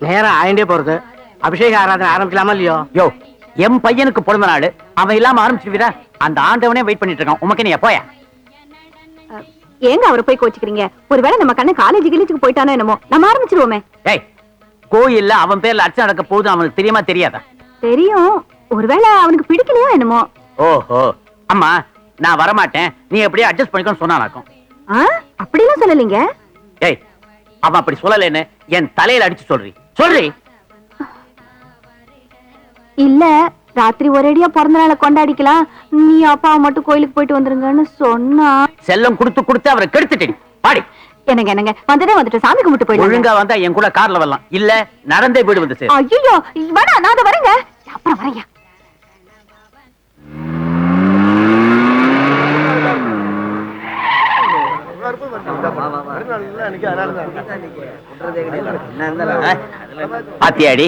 நேரம் ஆயிண்டே போறது. அபிஷேக ஆராதனை ஆரம்பிக்கலாமா இல்லையோ? யோ, என் பையனுக்கு பிறந்த நாள், அவன் இல்லாம ஆரம்பிச்சுவிடா. அந்த ஆண்டவனே வெயிட் பண்ணிட்டு இருக்கான். உமக்கு நீ போயா? ஏங்க அவரை போய் கோச்சிக்கிறீங்க? ஒருவேளை நம்ம கண்ணு காலேஜுக்கு போயிட்டானோ என்னமோ, நம்ம ஆரம்பிச்சிருவோமே. ஏய், கோயில்ல அவன் பேர்ல அர்ச்சனை நடக்க போகுது, அவனுக்கு தெரியுமா தெரியாதா? தெரியும். ஒருவேளை அவனுக்கு பிடிக்கலையோ என்னமோ. ஓஹோ, அம்மா நான் வரமாட்டேன், நீ எப்படியே அட்ஜஸ்ட் பண்ணிக்கணும்னு சொன்னானாக்கும். அப்படிலாம் சொல்லலீங்க. ஏய், அவன் அப்படி சொல்லலன்னு என் தலையில அடிச்சு சொல்றி. இல்ல, ராத்திரி ஒரேடியா பிறந்த நாளை கொண்டாடிக்கலாம், நீ அப்பாவை மட்டும் கோயிலுக்கு போயிட்டு வந்துருங்கன்னு சொன்னா. செல்லம் கொடுத்து அவரை கெடுத்துட்டேன். பாடி. என்னங்க வந்துட்டு சாமி கும்பிட்டு போயிடு. ஒழுங்கா வந்தா என் கூட கார்ல வரலாம், இல்ல நடந்தே போயிடு வந்து சேர். ஐயோ, வேணா, நான் அதை வரேங்க. அப்புறம் வரேங்க. பாத்தியாடி,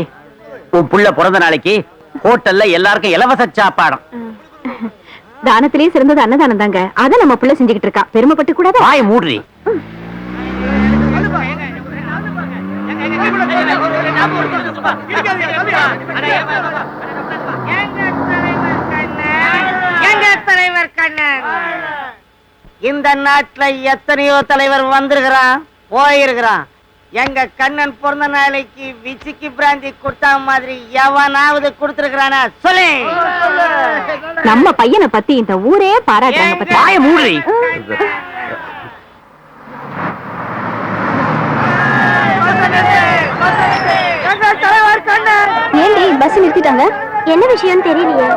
உன் புள்ள பிறந்த நாளைக்கு ஹோட்டல்ல எல்லாருக்கும் இலவச சாப்பாடம். தானத்திலேயே சிறந்தது அன்னதானம் தாங்க. அத நம்ம புள்ள செஞ்சுக்கிட்டு இருக்கா. பெருமைப்பட்டு கூடாது. வாய் மூடுறி. தலைவர் கண்ணன், இந்த நாட்டுல எத்தனையோ தலைவர் வந்திருக்கிறான், போயிருக்கிறான். எங்க கண்ணன் பிறந்த நாளைக்கு விசிக்கி பிராந்தி கொடுத்தா மாதிரி எவனாவது கொடுத்திருக்கிறானா சொல்லு. நம்ம பையனை பத்தி இந்த ஊரே பாராட்டுறாங்க. வாய மூடுறி. தலைவர் கண்ணன். ஏண்டி பஸ் நிறுத்திட்டாங்க? என்ன விஷயம் தெரியலையே.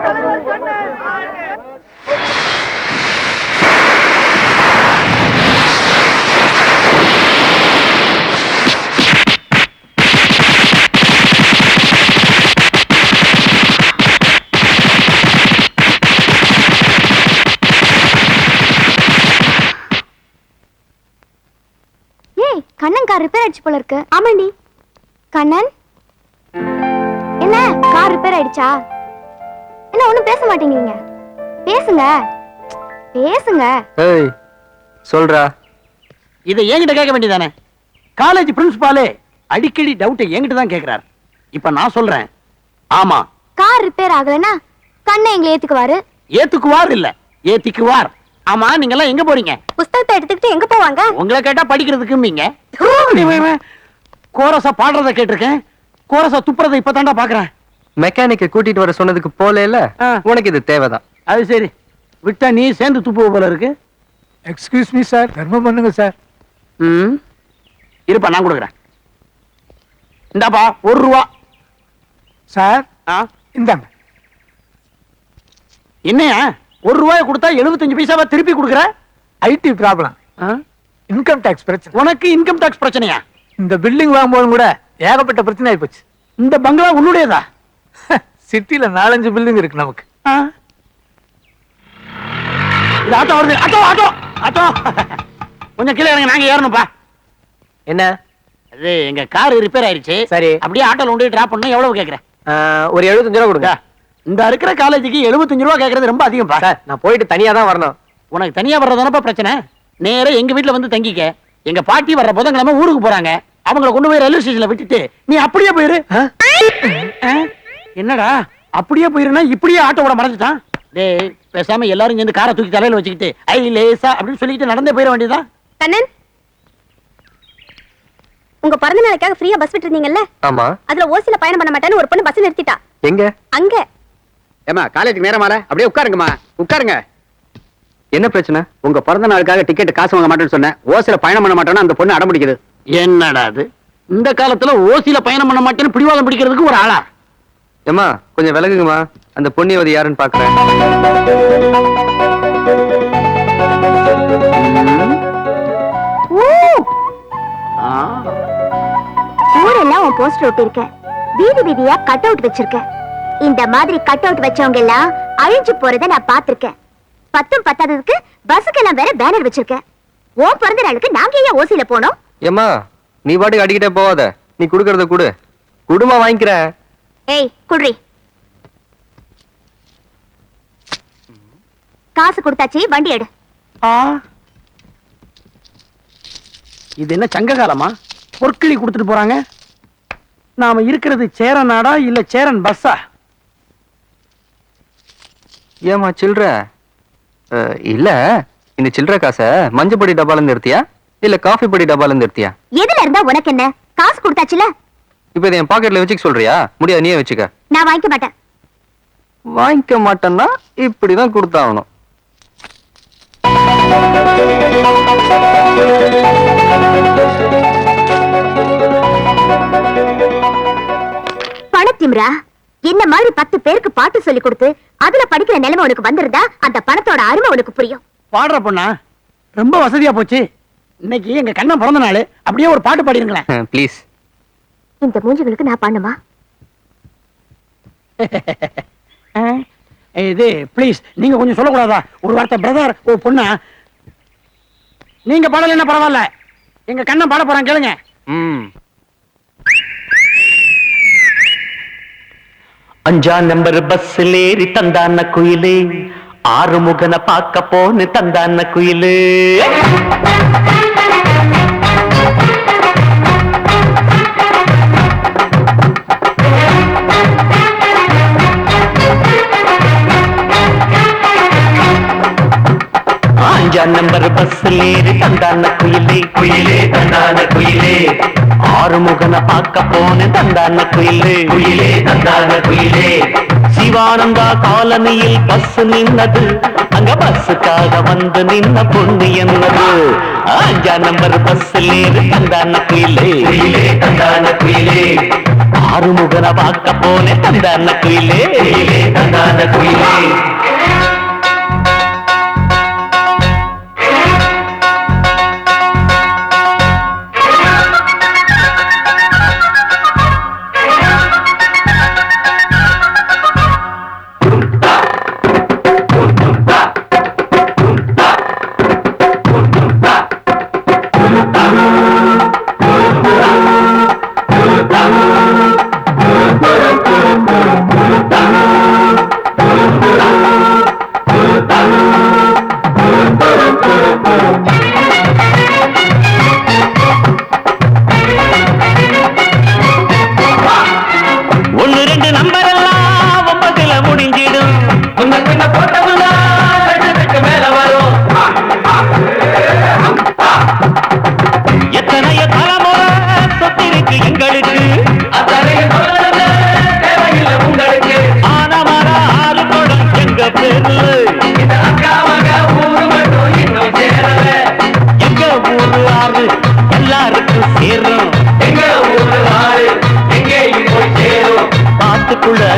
கண்ணன் கார் ரிப்பேர் ஆயிடுச்சு போல இருக்கு. ஆமாண்டி. கண்ணன், என்ன கார் ரிப்பேர் ஆயிடுச்சா? என்ன ஒண்ணும் பேச மாட்டேங்கிறீங்க? பேசுங்க. ஏய், சொல்றா. இதை என்கிட்ட கேட்க வேண்டியதானே? காலேஜ் பிரின்சிபாலே அடிக்கடி டவுட் என்கிட்ட தான் கேக்குறாரு. இப்ப நான் சொல்றேன். ஆமா, கார் ரிப்பேர் ஆகலனா கண்ணன் எங்களை ஏத்துக்குவாரு. ஏத்துக்குவார் இல்ல, ஏத்திக்குவார். ஆமா, நீங்க எல்லாம் எங்க போறீங்க? புத்தகத்தை எடுத்துக்கிட்டு எங்க போவாங்க? உங்களை கேட்டா படிக்கிறதுக்கும்பீங்க. கோரசா பாடுறத கேட்டிருக்கேன், கோரசா துப்புறதை இப்பதான்டா பாக்குறேன். மெக்கானிக்க கூட்டிட்டு வர சொன்னதுக்கு போல இல்ல, உனக்கு இது தேவைதான். அது சரி, விட்டா நீ சேர்ந்து துப்புவ போல இருக்கு. எக்ஸ்கியூஸ் மீ சார், தர்மம் பண்ணுங்க சார். இருப்பா, நான் கொடுக்குறேன். இந்தாப்பா, ₹1 சார். இந்தாங்க. என்னையா ₹1 கொடுத்தா 75 பைசாவா திருப்பி கொடுக்குற? ஐடி ப்ராப்ளம், இன்கம் டாக்ஸ் பிரச்சனை. உனக்கு இன்கம் டாக்ஸ் பிரச்சனையா? இந்த பில்டிங் வாங்கும்போது கூட ஏகப்பட்ட பிரச்சனை ஆயிப்போச்சு. இந்த பங்களா உன்னுடையதா? சிட்டில 4-5 பில்டிங் இருக்கு நமக்கு. இது ஆட்டோ வருது. ஆட்டோ கொஞ்சம் கீழே இறங்க, நாங்க ஏறணும்பா. என்ன? அது எங்க கார் ரிப்பேர் ஆயிருச்சு. சரி, அப்படியே ஆட்டோல கொண்டு டிராப் பண்ணணும். எவ்வளவு கேக்குறேன்? ஒரு 75 ரூபா கொடுங்க. இந்த இருக்கிற காலேஜுக்கு 75 ரூபா கேக்குறது ரொம்ப அதிகம். நான் போயிட்டு தனியா தான் வரணும். உனக்கு தனியா வர்றதானப்பா பிரச்சனை. நேரா எங்க வீட்டுல வந்து தங்கிக்க. எங்க பாட்டி வர்ற புதன்கிழமை ஊருக்கு போறாங்க. அவங்கள கொண்டு போய் ரயில்வே ஸ்டேஷன்ல விட்டுட்டு நீ அப்படியே போயிரு. என்னடா அப்படியே போயிருனா? இப்படியே ஆட்டோட மறைஞ்சிட்டான். டேய், பேசாம எல்லாரும் சேர்ந்து காரை தூக்கி தலையில வச்சுக்கிட்டு ஐ லேசா அப்படின்னு சொல்லிட்டு நடந்தே போயிட வேண்டியதான். கண்ணன், உங்க பிறந்த நாளைக்காக ஃப்ரீயா பஸ் விட்டுருந்தீங்கல்ல? ஆமா. அதுல ஓசில பயணம் பண்ண மாட்டேன்னு ஒரு பொண்ணு பஸ் நிறுத்திட்டா. எங்க? அங்க. ஏமா, காலேஜுக்கு நேரமால, அப்படியே உட்காருங்கம்மா, உட்காருங்க. என்ன பிரச்சனை? உங்க பிறந்த நாளுக்காக டிக்கெட் காசு வாங்க மாட்டேன்னு சொன்னேன். ஓசில பயணம் பண்ண மாட்டேன்னு அந்த பொண்ணு அடம்பிடிக்குது. என்னடா அது? இந்த காலத்துல ஓசில பயணம் பண்ண மாட்டேன்னு பிடிவாதம் பிடிக்கிறதுக்கு ஒரு ஆளா? ஏமா, கொஞ்சம் விலகுங்கம்மா. அந்த பொண்ணியவதி யாருன்னு பாக்குறேன். ஊரெல்லாம் உன் போஸ்டர் ஒட்டி இருக்க, வீதி வீதியா கட் அவுட் வச்சிருக்க. இந்த மாதிரி கட் அவுட் வச்சவங்க எல்லாம் அழிஞ்சு போறத நான் பாத்திருக்கேன். 10ம் பத்தாததுக்கு பஸ்ஸுக்கெல்லாம் வேற பேனர் வச்சிருக்கேன். உன் பிறந்த நாளுக்கு நாங்க ஏன் ஓசில போனோம்? ஏமா, நீ பாட்டுக்கு அடிக்கிட்டே போவாத. நீ குடுக்கறத குடு. குடுமா வாங்கிக்கிறேன். ஏய், குடுறி. காசு கொடுத்தாச்சு, வண்டி எடு. இது என்ன சங்க காலமா? பொற்களி கொடுத்துட்டு போறாங்க. நாம இருக்கிறது சேரன் நாடா இல்ல சேரன் பஸ்ஸா? ஏமா சில்ற இல்ல, இந்த சில்லற காசை மஞ்சப்பொடி டப்பால இருந்து எடுத்தியா இல்ல காஃபி பொடி டப்பால இருந்து எடுத்தியா? எதுல இருந்தா உனக்கு என்ன? காசு கொடுத்தாச்சுல. இப்ப இதை என் பாக்கெட்ல வச்சுக்க சொல்றியா? முடியாது, நீயே வச்சுக்க. நான் வாங்கிக்க மாட்டேன். வாங்கிக்க மாட்டேன்னா இப்படிதான் கொடுத்தாகணும். பணத்திம்ரா, என்ன மாதிரி 10 பேருக்கு பாட்டு சொல்லி கொடுத்து அதுல படிக்கிற நிலைமை உனக்கு வந்திருந்தா அந்த பணத்தோட அருமை உனக்கு புரியும். பாடுற பொண்ணா? ரொம்ப வசதியா போச்சு. இன்னைக்கு எங்க கண்ணன் பிறந்த நாள், அப்படியே ஒரு பாட்டு பாடிருங்களேன். ப்ளீஸ். இந்த மூஞ்சிகளுக்கு நான் பண்ணுமா? இது ப்ளீஸ் நீங்க கொஞ்சம் சொல்லக்கூடாதா? ஒரு வார்த்தை பிரதர். ஓ பொண்ணா, நீங்க பாடல பரவாயில்ல, எங்க கண்ணன் பாட போறான், கேளுங்க. அஞ்சாம் நம்பர் பஸ்ஸில் ஏறி தந்தான குயிலே, ஆறுமுகனை பார்க்க போன்னு தந்தான குயிலே. அஞ்சாம் நம்பர் பஸ்ஸில் ஏறி தந்தான குயிலே, குயிலே தந்தான குயிலே. ஆறுமுகனை பார்க்க போன்னு தந்தான குயிலே, குயிலே தந்தான குயிலே. சிவானந்தா காலனியில் பஸ் நின்னது, அங்க பஸ்ஸுக்காக வந்து நின்ன பொண்ணு என்னது. அஞ்சாம் நம்பர் பஸ்ஸில் ஏறி தந்தான குயிலே, குயிலே தந்தான குயிலே. ஆறுமுகனை பார்க்க போனே தந்தான குயிலே, குயிலே தந்தான குயிலே.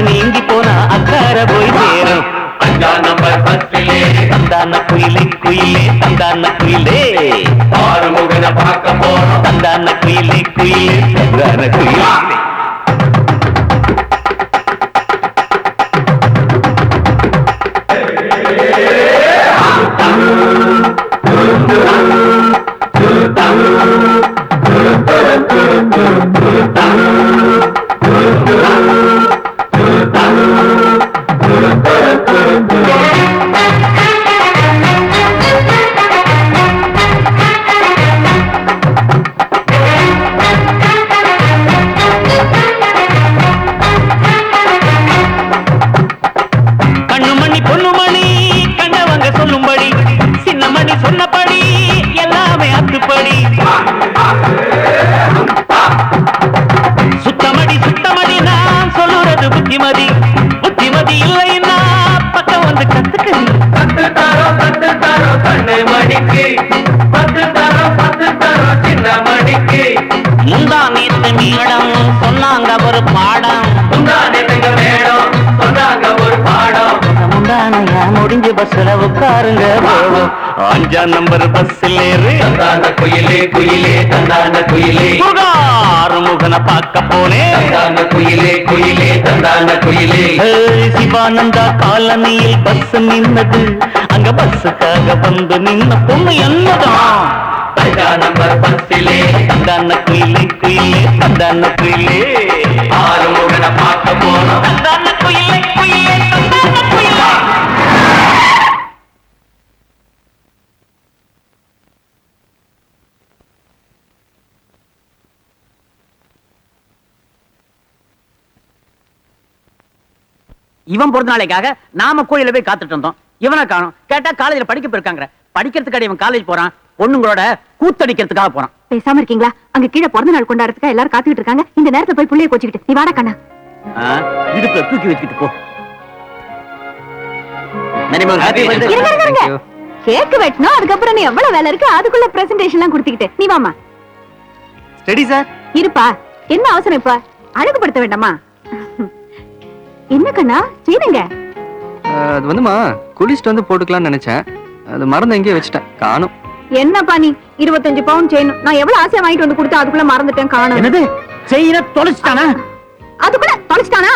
நீங்கி போனா அக்கார போய் சேரும். அஞ்சாம் நம்பர் பஸ்ஸிலே தந்தான குயிலே, குயிலே தந்தான குயிலே. ஆறுமுகனை பார்க்க போறோம் தந்தான குயிலே, குயிலே தந்தான குயிலே. சுத்தமடி சுத்தமடி நான் சொல்லுறது புத்திமதி, புத்திமதி இல்லைன்னா பக்கம் வந்து கத்துக்கடி. 10 தரம் கண்ணு மணிக்கு, 10 தரம் சின்ன மணிக்கு. முந்தா நேத்து மேடம் சொன்னாங்க ஒரு பாடம், முந்தா நேத்துங்க மேடம் சொன்னாங்க ஒரு பாடம். முந்தானையா முடிஞ்சு பஸ்ல உட்காருங்க போவோம். அஞ்சாம் நம்பர் பஸ்ஸில் ஏறு தந்தான குயிலே, குயிலே தந்தான குயிலே. ஆறுமுகனை பார்க்க போனே தந்தான குயிலே, குயிலே தந்தான குயிலே. சிவானந்தா காலனியில் பஸ் நின்னது, அங்க பஸ்ஸுக்காக வந்து நின்ன பொண்ணு என்னதான். அஞ்சாம் நம்பர் பஸ்ஸிலே தந்தான குயிலே, குயிலே தந்தான குயிலே. ஆறுமுகனை பார்க்க போனோம் தந்தான குயிலே, குயிலே தந்தான குயிலே. இவன் பிறந்த நாளைக்காக நாம கோயில போய் காத்துட்டு இருந்தோம். இவனை காணோம். கேட்டா காலேஜ்ல படிக்க போயிருக்காங்க. படிக்கிறதுக்காக இவன் காலேஜ் போறான். பொண்ணுங்களோட கூத்தடிக்கிறதுக்காக போறான். பேசாம இருக்கீங்களா? அங்க கீழே பிறந்த நாள் கொண்டாடுறதுக்கு எல்லாரும் காத்துக்கிட்டு இருக்காங்க. இந்த நேரத்துல போய் புள்ளைய கோச்சிக்கிட்டு நீ வாடா கண்ணா. இடுப்புல தூக்கி வச்சுக்கிட்டு போ. கேக் வெட்டணும். அதுக்கப்புறம் நீ எவ்வளவு வேலை இருக்கு அதுக்குள்ள பிரசன்டேஷன் எல்லாம் கொடுத்துக்கிட்டு நீ வாமா. Study sir. இருப்பா, என்ன அவசரம் இப்ப? அழகுபடுத்த வேண்டாமா? என்ன கண்ணா செய்யுங்க. அது வந்துமா குளிச்சுட்டு வந்து போட்டுக்கலாம்னு நினைச்சேன். அது மறந்து எங்கேயே வச்சுட்டேன், காணும். என்னப்பா நீ 25 பவுன் செயின் நான் எவ்வளவு ஆசையா வாங்கிட்டு வந்து கொடுத்தா அதுக்குள்ள மறந்துட்டேன், காணும். என்னது செயின தொலைச்சிட்டானா? அதுக்குள்ள தொலைச்சிட்டானா?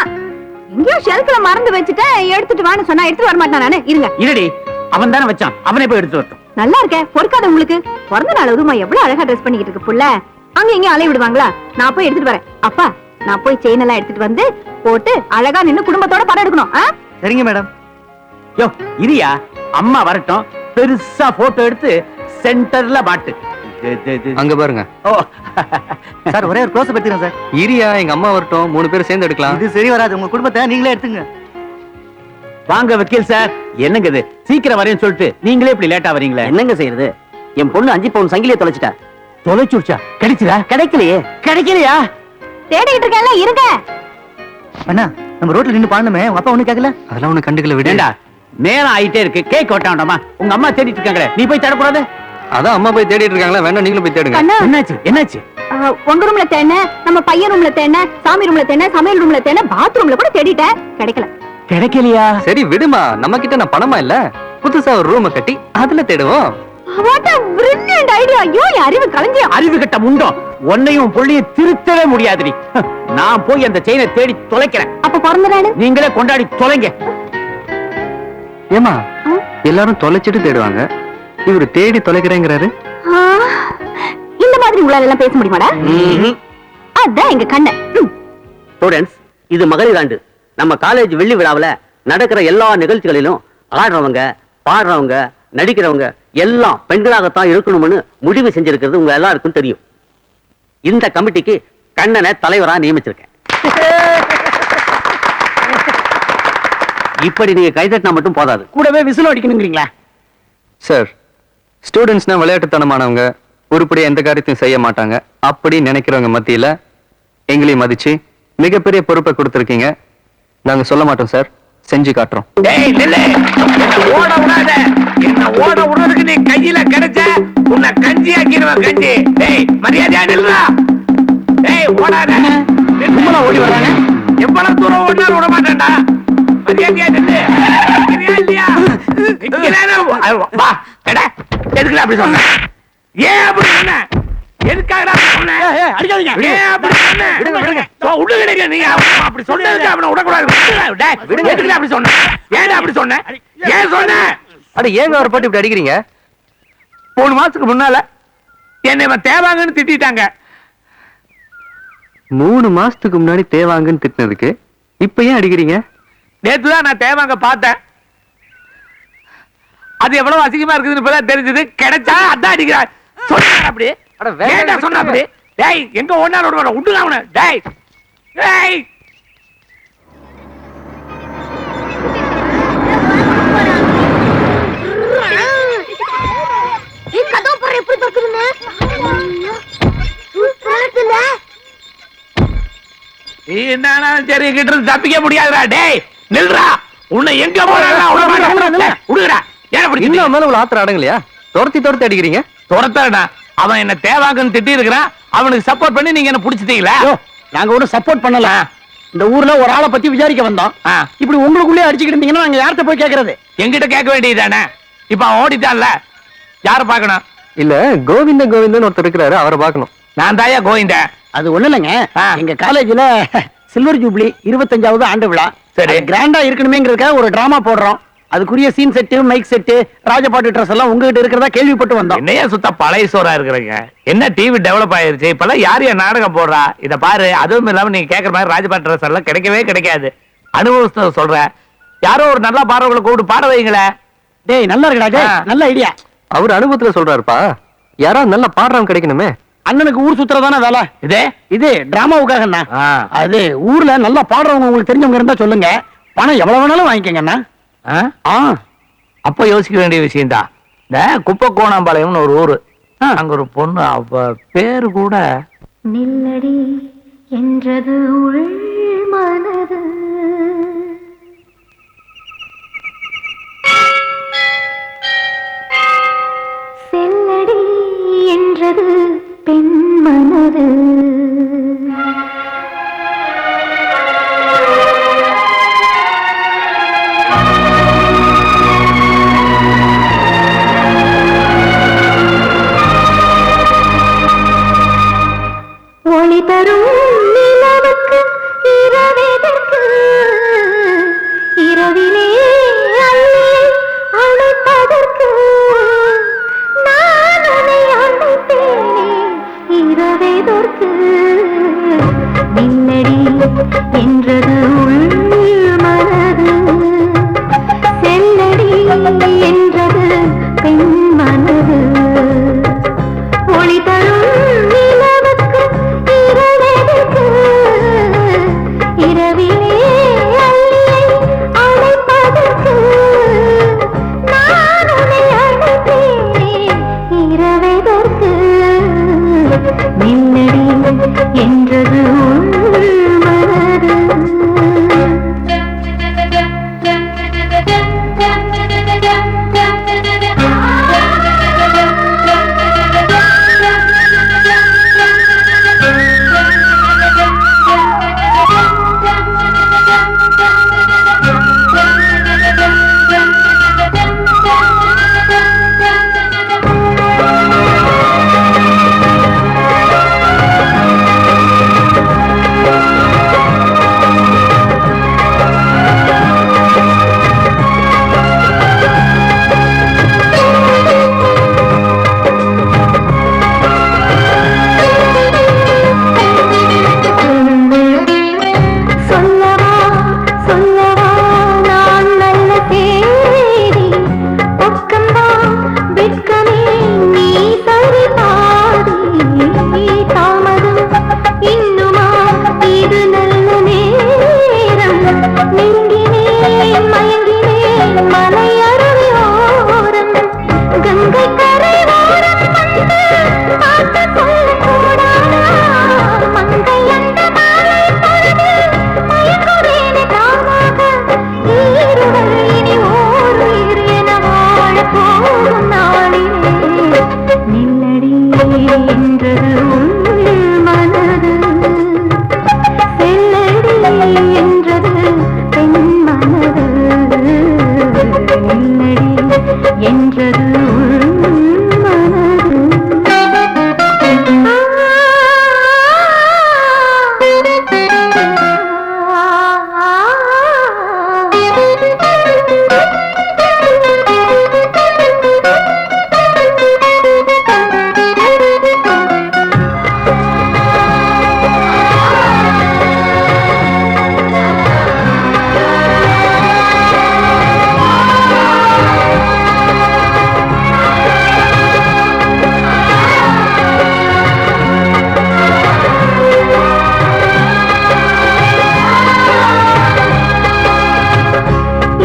எங்கேயோ ஷெல்ஃப்ல மறந்து வச்சுட்டேன், எடுத்துட்டு வான்னு சொன்னா எடுத்துட்டு வர மாட்டான். நானு இருங்க. இருடி, அவன் தானே வச்சான், அவனே போய் எடுத்து வரட்டும். நல்லா இருக்க பொறுக்காத உங்களுக்கு. பிறந்த நாள் அதுமா எவ்வளவு அழகா ட்ரெஸ் பண்ணிக்கிட்டு இருக்கு புள்ள. அங்க இங்க அலைய விடுவாங்களா? நான் போய் எடுத்துட்டு வரேன். அப்பா நான் போய் செயின் எல்லாம் எடுத்துட்டு வந்து போட்டு அழகா நின்னு குடும்பத்தோட படம் எடுக்கணும். சரிங்க மேடம். யோ இரியா, அம்மா வரட்டும், பெருசா போட்டோ எடுத்து சென்டர்ல மாட்டு. அங்க பாருங்க. ஓ சார் ஒரே ஒரு க்ளோஸ் பத்திரம் சார். இரியா, எங்க அம்மா வரட்டும், 3 பேரும் சேர்ந்து எடுக்கலாம். இது சரி வராது, உங்க குடும்பத்தை நீங்களே எடுத்துங்க. வாங்க வக்கீல் சார். என்னங்க இது சீக்கிரம் வரேன்னு சொல்லிட்டு நீங்களே இப்படி லேட்டா வரீங்களே? என்னங்க செய்யறது? என் பொண்ணு 5 பவுன் சங்கிலியை தொலைச்சிட்டா. தொலைச்சுச்சா? கிடைச்சதா? கிடைக்கலையே. கிடைக்கலையா? தேடிக்கிட்டு இருக்கேன்ல, இருங்க. அண்ணா நம்ம ரோட்ல நின்னு பாடணுமே, உங்க அப்பா ஒண்ணு கேட்கல. அதெல்லாம் ஒண்ணு கண்டுக்கல, விடேண்டா. நேரம் ஆயிட்டே இருக்கு, கேக் வெட்ட வேண்டாமா? உங்க அம்மா தேடிட்டு இருக்காங்களே, நீ போய் தேடக்கூடாது? அதான் அம்மா போய் தேடிட்டு இருக்காங்களா, வேணா நீங்களும் போய் தேடுங்க. கண்ணா, என்னாச்சு என்னாச்சு? உங்க ரூம்ல தேன, நம்ம பையன் ரூம்ல தேன, சாமி ரூம்ல தேன, சமையல் ரூம்ல தேன, பாத்ரூம்ல கூட தேடிட்டேன், கிடைக்கல. கிடைக்கலையா? சரி விடுமா, நம்ம கிட்ட நான் பணமா இல்ல, புதுசா ஒரு ரூமை கட்டி அதுல தேடுவோம். What a brilliant idea. ஐயோ, என் அறிவு கலஞ்சியா. அறிவு கட்ட முண்டோ, உன்னையும் பொள்ளையும் திருத்தவே முடியாதுடி. நான் போய் அந்த செயினை தேடி தொலைக்கிறேன். அப்ப பிறந்த நாள் நீங்களே கொண்டாடி தொலைங்க. ஏமா எல்லாரும் தொலைச்சிட்டு தேடுவாங்க, இவரு தேடி தொலைக்கிறேங்கிறாரு. இந்த மாதிரி உங்களால எல்லாம் பேச முடியுமாடா? அதான் எங்க கண்ணு. ஸ்டூடண்ட்ஸ், இது மகளிர் ஆண்டு. நம்ம காலேஜ் வெள்ளி விழாவுல நடக்கிற எல்லா நிகழ்ச்சிகளிலும் ஆடுறவங்க, பாடுறவங்க, நடிக்கிறவங்க எல்லாம் பெண்களாகத்தான் இருக்கணும்னு முடிவு செஞ்சிருக்கிறது உங்க எல்லாருக்கும் தெரியும். இந்த கமிட்டிக்கு கண்ணனை தலைவரா நியமிச்சிருக்கேன். இப்படி நீங்க கைதட்டினா மட்டும் போதாது, கூடவே விசில் அடிக்கணுங்கிறீங்களா? சார், ஸ்டூடெண்ட்ஸ்னா விளையாட்டுத்தனமானவங்க, உருப்படியா எந்த காரியத்தையும் செய்ய மாட்டாங்க அப்படி நினைக்கிறவங்க மத்தியில எங்களையும் மதிச்சு மிகப்பெரிய பொறுப்பை கொடுத்திருக்கீங்க. நாங்க சொல்ல மாட்டோம் சார், செஞ்சு காட்டுறோம். டேய் நில்லு, என்ன ஓட விடாத. என்ன ஓட விடுறதுக்கு நீ கையில கிடைச்ச உன்னை கஞ்சி ஆக்கிடுவேன், கஞ்சி. டேய் மரியாதையா நில்லுடா. டேய் ஓடாத. கும்பலா ஓடி வர்றாங்க. எவ்வளவு தூரம் ஓடினாலும் விட மாட்டேன்டா. மரியாதையா நில்லு. நிக்கிறியா இல்லையா? நிக்கிறேனா? வா கடை. எதுக்குடா அப்படி சொன்ன? ஏன் அப்படி சொன்ன? எதுக்காகடா அப்படி சொன்ன? அடிக்காதீங்க. ஏன் அப்படி சொன்ன? விடுங்க. விடுங்க. நீங்க அப்படி சொன்னதுக்கு அவனை விடக்கூடாது. டேய் எதுக்குடா அப்படி சொன்ன? ஏன்டா அப்படி சொன்ன? ஏன் சொன்ன? அட ஏங்க அவரை போட்டு இப்படி அடிக்கிறீங்க? 3 மாசத்துக்கு முன்னால என்னை இவன் தேவாங்கன்னு திட்டாங்க. 3 மாசத்துக்கு முன்னாடி தேவாங்கன்னு திட்டினதுக்கு இப்ப ஏன் அடிக்கிறீங்க? நேத்துதான் நான் தேவாங்க பார்த்தேன். அது எவ்வளவு அசிங்கமா இருக்குதுன்னு இப்பதான் தெரிஞ்சது. கிடைச்சா அதான் அடிக்கிறான். சொன்ன அப்படி. அட வேற ஏன்டா சொன்ன அப்படி? டேய் எங்க ஒண்ணால விடுவானே, விட்டுங்க அவனை. டேய் டேய் என்னன்னா சரி கிட்ட இருந்து தப்பிக்க முடியாதுடா. டேய் நில்றா. உன்னை எங்க போறாங்க விட மாட்டேன். விடுங்கடா. ஏன் அப்படி இன்னும் மேல உள்ள ஆத்திர அடங்கலையா? துரத்தி அடிக்கிறீங்க. துரத்தடா. அவன் என்ன தேவாங்கன்னு திட்டி இருக்கிறான். அவனுக்கு சப்போர்ட் பண்ணி நீங்க என்ன புடிச்சிட்டீங்களா? நாங்க ஒன்னும் சப்போர்ட் பண்ணல. இந்த ஊர்ல ஒரு ஆளை பத்தி விசாரிக்க வந்தோம். இப்படி உங்களுக்குள்ளே அடிச்சுக்கிட்டு இருந்தீங்கன்னா நாங்க யார்கிட்ட போய் கேக்குறது? எங்கிட்ட கேட்க வேண்டியதானே. இப்ப அவன் ஓடிட்டான்ல, யார பாக்கணும்? இல்ல கோவிந்தன் ஒருத்தர் இருக்கிறாரு, அவரை பாக்கணும். நான் தாயா கோவிந்த. அது ஒண்ணு இல்லைங்க, எங்க காலேஜ்ல சில்வர் ஜூப்ளி 25வது ஆண்டு விழா. சரி. கிராண்டா இருக்கணுமேங்கிறதுக்காக ஒரு டிராமா போடுறோம். அதுக்குரிய சீன் செட்டு, மைக் செட்டு, ராஜபாட்டு ட்ரெஸ் எல்லாம் உங்ககிட்ட இருக்கிறதா கேள்விப்பட்டு வந்தோம். என்னையா சுத்த பழைய சோறா இருக்கிறீங்க? என்ன டிவி டெவலப் ஆயிருச்சு, இப்பெல்லாம் யார் நாடகம் போடுறா? இத பாரு. அதுவும் இல்லாம நீங்க கேக்குற மாதிரி ராஜபாட்டு ட்ரெஸ் எல்லாம் கிடைக்கவே கிடைக்காது. அனுபவத்தை சொல்றேன். யாரோ ஒரு நல்ல பாடவர்களை கூப்பிட்டு பாட வைங்களே. டேய் நல்லா இருக்குடா. டேய் நல்ல ஐடியா. அவர் அனுபவத்துல சொல்றாருப்பா. யாராவது நல்லா பாடுறவங்க கிடைக்கணுமே. அண்ணனுக்கு ஊர் சுத்துறதானே வேலை. இது டிராமாவுக்காக. அது ஊர்ல நல்லா பாடுறவங்க உங்களுக்கு தெரிஞ்சவங்க இருந்தா சொல்லுங்க, பணம் எவ்வளவு வேணாலும் வாங்கிக்கங்கண்ணா. ஆ? அப்ப யோசிக்க வேண்டிய விஷயம்தான். இந்த குப்பக்கோணாம்பாளையம்னு ஒரு ஊரு, அங்க ஒரு பொண்ணு, அவ பேரு கூட நில்லடி என்றது உள் மனது. செல்லடி என்றது பெண் மனது. ஒளி தரும் நிலவுக்கு இரவெதற்கு, இரவிலே அள்ளி அழைப்பதற்கு, நான் உன்னை அழைத்தேனே இரவெதற்கு. நில்லடி என்றது உள் மனது, செல்லடி என்றது பெண் மனது. ஒளி தரும் நிலவுக்கு இரவெதற்கு, இரவிலே அள்ளியை அழைப்பதற்கு, நான் உன்னை அழைத்தேனே இரவெதற்கு. நில்லடி என்றது உள் மனது. சொல்லவா சொல்லவா நான் நல்ல தேடி, பக்கம்பா வெட்கமே நீ சரி பாடி. தாமதம் இன்னுமா இது நல்ல நேரம், நெருங்கினேன் மயங்கினேன் மலை அருவியோரம், கங்கை கரை ஓரம் வந்து பார்த்து சொல்லக்கூடாதா, மங்கை அந்த மாலை பொழுது மயங்குறேனே தாமாக, ஈருடல் இனி ஓர் உயிர் என வாழப் போகும் நாளிலே. நில்லடி என்றது உள் மனது, செல்லடி என்றது பெண் மனது. நில்லடி என்றது உள் மனது.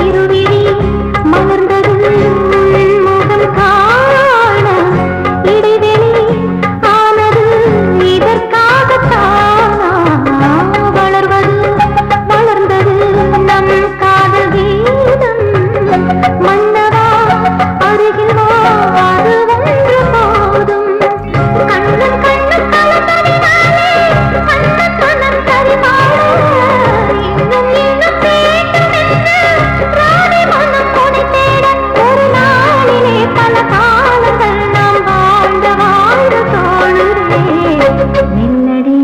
இருவிழி மலர்ந்தது முகம் காண, இடைவெளி ஆனது இதற்காகத்தானா, வளர்வது வளர்ந்தது நம் காதல் கீதம். மன்னவா அருகில் வா, அது ஒன்று போதும். கண்ணன் கண்ணன் கலந்ததினாலே கண்ணன் கண்ணன் சரிபாட, இன்னும் இன்னும் வேண்டுமென்று ராணி மனம் கொடி தேட, ஒரு நாளிலே பல காலங்கள் நாம் வாழ்ந்த வாழ்ந்த தோழரே. நில்லடி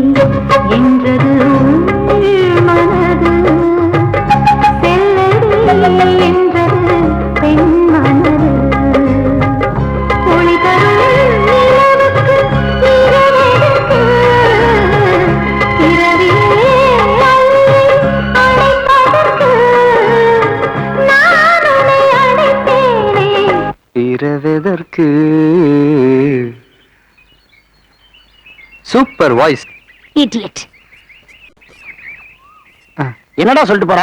என்றது உள் மனது, செல்லடி என்றது பெண் மனது. ஒளி தரும் நிலவுக்கு இரவெதற்கு, இரவிலே அள்ளி அழைப்பதற்கு, நான் உன்னை அழைத்தேனே. இரவெதற்கு. Super voice. இடியட். என்னடா சொல்லிட்டு போற?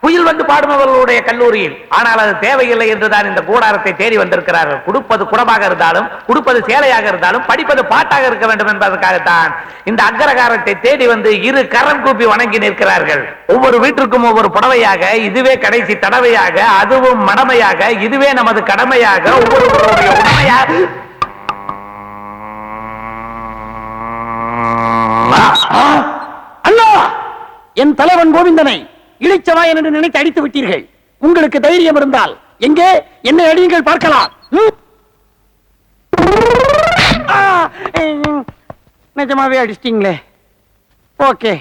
குயில் வந்து பாடுபவர்களுடைய கல்லூரியில். ஆனால் அது தேவையில்லை என்றுதான் இந்த கூடாரத்தை தேடி வந்திருக்கிறார்கள். கொடுப்பது குடமாக இருந்தாலும், கொடுப்பது சேலையாக இருந்தாலும், படிப்பது பாட்டாக இருக்க வேண்டும் என்பதற்காகத்தான் இந்த அக்ரகாரத்தை தேடி வந்து இரு கரம் கூப்பி வணங்கி நிற்கிறார்கள். ஒவ்வொரு வீட்டிற்கும் ஒவ்வொரு புடவையாக, இதுவே கடைசி தடவையாக, அதுவும் மடமையாக, இதுவே நமது கடமையாக, ஒவ்வொருவருடைய உண்மையாக. அண்ணா, என் தலைவன் கோவிந்தனை இளைச்சவாயன் என்று நினைத்து அடித்து விட்டீர்கள். உங்களுக்கு தைரியம் இருந்தால் எங்கே என்னை அடியுங்கள் பார்க்கலாம். நிஜமாவே அடிச்சிட்டீங்களே. ஓகே.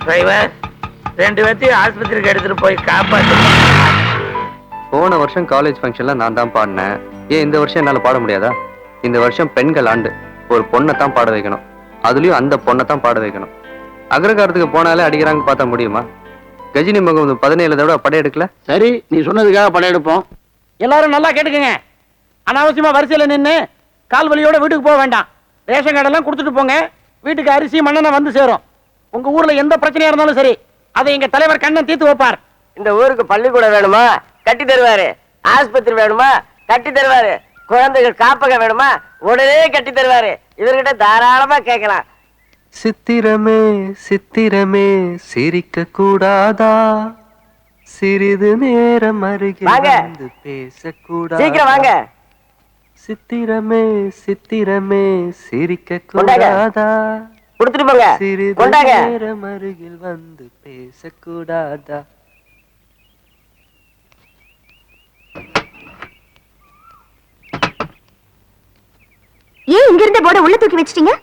டிரைவர், 2 பேர்த்தையும் ஆஸ்பத்திரிக்கு எடுத்துட்டு போய் காப்பாற்று. போன வருஷம் காலேஜ் ஃபங்க்ஷன்ல நான் தான் பாடினேன். ஏன் இந்த வருஷம் என்னால பாட முடியாதா? இந்த வருஷம் பெண்கள் ஆண்டு. ஒரு பொண்ணை தான் பாட வைக்கணும். அதுலயும் அந்த பொண்ணை தான் பாட வைக்கணும். அக்ரகாரத்துக்கு போனாலே அடிக்கிறாங்க பார்த்தா முடியுமா? கஜினி முகம் 17 தடவை படையெடுக்கல. சரி, நீ சொன்னதுக்காக படையெடுப்போம். எல்லாரும் நல்லா கேட்டுக்கங்க. அனாவசியமா வரிசையில நின்னு கால் வலியோட வீட்டுக்கு போக வேண்டாம். ரேஷன் கார்டெல்லாம் கொடுத்துட்டு போங்க. வீட்டுக்கு அரிசி மண்ணெண்ணெய் வந்து சேரும். உங்க ஊர்ல எந்த பிரச்சனையா இருந்தாலும் சரி, அதை எங்க தலைவர் கண்ணன் தீர்த்து வைப்பார். இந்த ஊருக்கு பள்ளிக்கூடம் வேணுமா? கட்டி தருவாரு. ஆஸ்பத்திரி வேணுமா? கட்டி தருவாரு. குழந்தைகள் காப்பகம் வேணுமா? உடனே கட்டி தருவாரு. இவர்கிட்ட தாராளமா கேட்கலாம். சித்திரமே சித்திரமே சிரிக்க கூடாதா? சிறிது நேரம் அருகில் வாங்க. வந்து பேசக்கூடாதா? சீக்கிரம் வாங்க. சித்திரமே சித்திரமே சிரிக்க கொண்டாங்க. கூடாதா? கொடுத்துட்டு போங்க. சிறிது கொண்டாங்க. நேரம் அருகில் வந்து பேசக்கூடாதா? ஏன் இங்க இருந்த போர்டை உள்ள தூக்கி வச்சிட்டீங்க?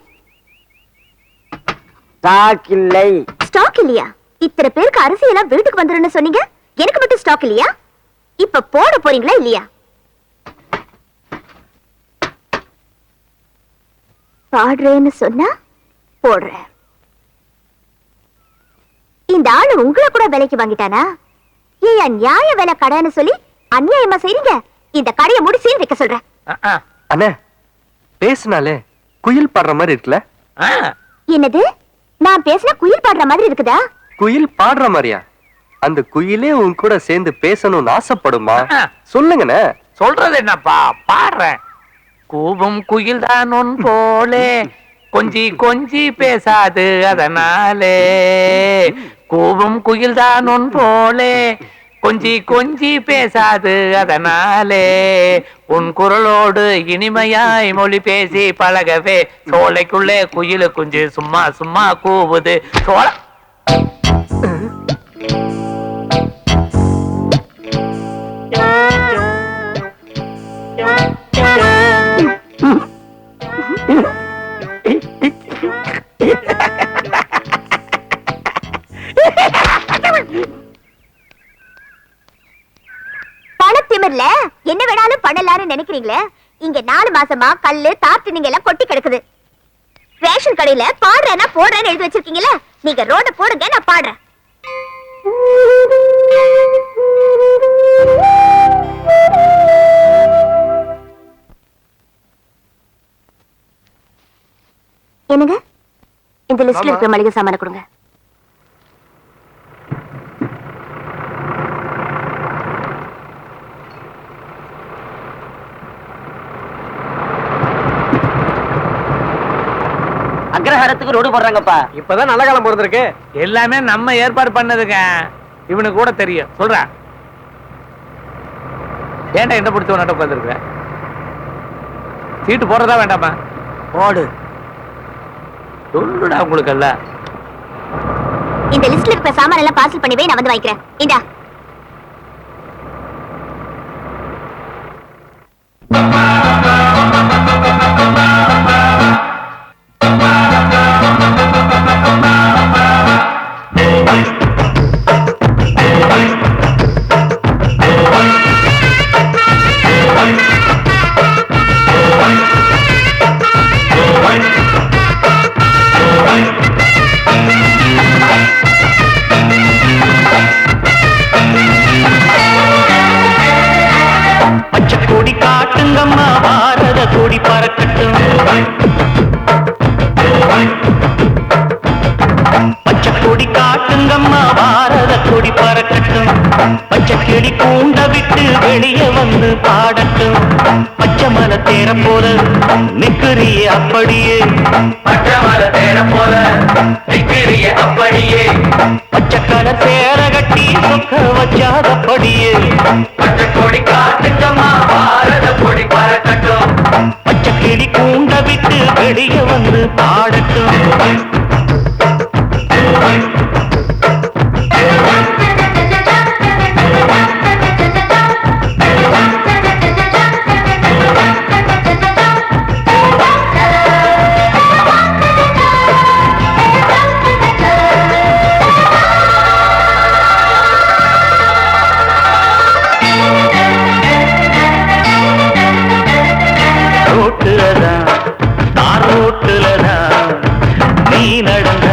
ஸ்டாக் இல்லை. ஸ்டாக் இல்லையா? இத்தனை பேருக்கு அரிசி எல்லாம் வீட்டுக்கு வந்துருன்னு சொன்னீங்க. எனக்கு மட்டும் ஸ்டாக் இல்லையா? இப்ப போட போறீங்களா இல்லையா? பாடுறேன்னு சொன்னா போடுறேன். இந்த ஆளு உங்களை கூட விலைக்கு வாங்கிட்டானா? ஏன் நியாய விலை கடைன்னு சொல்லி அநியாயமா செய்றீங்க? இந்த கடையை மூடி சீல் வைக்க சொல்றேன். அண்ணே, பேசினாலே குயில் பாடுற மாதிரி இருக்குல்ல? என்னது? நான் பேசினா குயில் பாடுற மாதிரி இருக்குதா? குயில் பாடுற மாதிரியா? அந்த குயிலே உன் கூட சேர்ந்து பேசணும்னு ஆசைப்படுமா? சொல்லுங்கண்ணே. சொல்றது என்னப்பா, பாடுறேன். கூவும் குயில் தான் உன் போலே கொஞ்சி கொஞ்சி பேசாது அதனாலே. கூவும் குயில் தான் உன் போலே கொஞ்சி கொஞ்சி பேசாது அதனாலே. உன் குரலோடு இனிமையாய் மொழி பேசி பழகவே சோலைக்குள்ளே குயிலு குஞ்சு சும்மா சும்மா கூவுது. சோழ பணத்திமிர்ல என்ன வேணாலும் பண்ணலாம்னு நினைக்கிறீங்களே? இங்க 4 மாசமா கல்லு தாத்து நீங்க எல்லாம் கொட்டி கிடக்குது. ரேஷன் கடையில பாடுறேன்னா போடுறேன்னு எழுதி வச்சிருக்கீங்களா? நீங்க ரோட போடுங்க, நான் பாடுறேன். என்னங்க, இந்த லிஸ்ட்ல இருக்கிற மளிகை சாமான கொடுங்க. அக்ரஹாரத்துக்கு ரோடு போடுறாங்கப்பா. இப்பதான் நல்ல காலம் பிறந்திருக்கு. எல்லாமே நம்ம ஏற்பாடு பண்ணதுங்க. இவனுக்கு கூட தெரியும். சொல்றா, ஏன்டா என்ன பிடிச்ச நாட்டம் உட்காந்துருக்க? சீட்டு போடுறதா வேண்டாமா? போடு. சொல்லுடா உங்களுக்கு எல்லாம். இந்த லிஸ்ட்ல இருக்கிற சாமான எல்லாம் பார்சல் பண்ணி வை, நான் வந்து வாங்கிக்கிறேன். இந்தா. கொடி காட்டுங்கம்மா, பாரத கொடி பறக்கட்டும். பச்சை கொடி காட்டுங்கம்மா. கொடி பறக்கட்டும் பச்சை கிளி கூண்ட விட்டு வெளியே வந்து பாடட்டும் பச்சை மலை தேர போல நிக்கிறியே அப்படியே பச்சை மலை தேர போல நிக்கிறியே அப்படியே பச்சை கலர் சேர கட்டி சொக்க வச்சாதப்படியே பச்சை கொடி காட்டுங்கம்மா பாரத கொடி பறக்கட்டும் பச்சை கிளி கூண்ட விட்டு வெளியே வந்து பாடட்டும் நீ நடந்த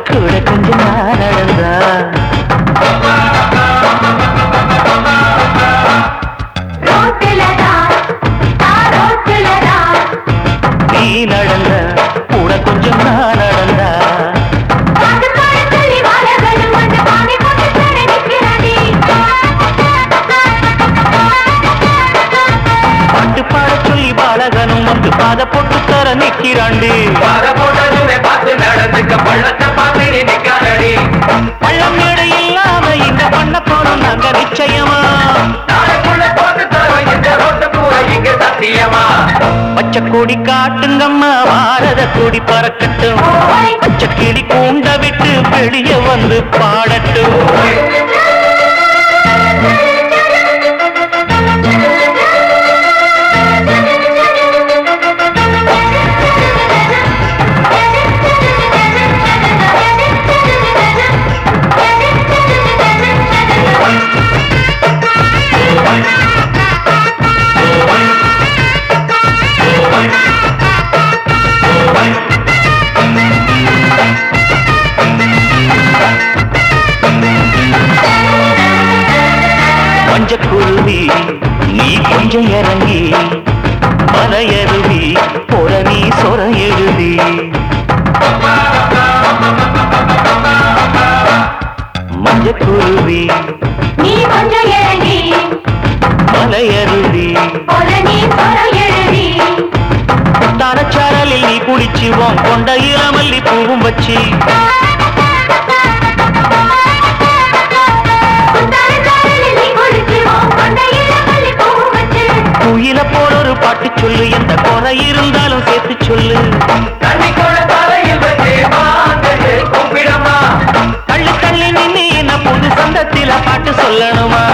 கூட கொஞ்சம் நான் நடந்தா நீ நடந்த கூட கொஞ்சம் நான் நடந்தா பாட்டு பாட சொல்லி பாலகனும் வந்து பாத போட்டு தர நிக்கிறாண்டி பாத போட்டதுமே பார்த்து நடந்துக்க பள்ளத்தை பார்த்து நிக்காரடி பள்ளம் மேடு இல்லாம இந்த பண்ண போறோம் நாங்க நிச்சயமா நாளைக்குள்ள போட்டு தரோம் இந்த ரோட்டு பூரா இங்க சத்தியமா பச்சை கொடி காட்டுங்கம்மா பாரத கொடி பறக்கட்டும் பச்சை கிளி கூண்ட விட்டு வெளியே வந்து பாடட்டும் மஞ்சக்குருவி நீ கொஞ்சம் இறங்கி மலையருவி போற நீ சொர எழுதி மஞ்சக்குருவி நீ கொஞ்சம் இறங்கி மலையருவி போற நீ சொர எழுதி தாரச்சாரலில் நீ குளிச்சுவோம் கொண்ட இளமல்லி பூவும் வச்சு குயில போல ஒரு பாட்டு சொல்லு எந்த குறை இருந்தாலும் சேர்த்து சொல்லு தள்ளி தள்ளி நின்று என்ன புது சந்தத்தில பாட்டு சொல்லணுமா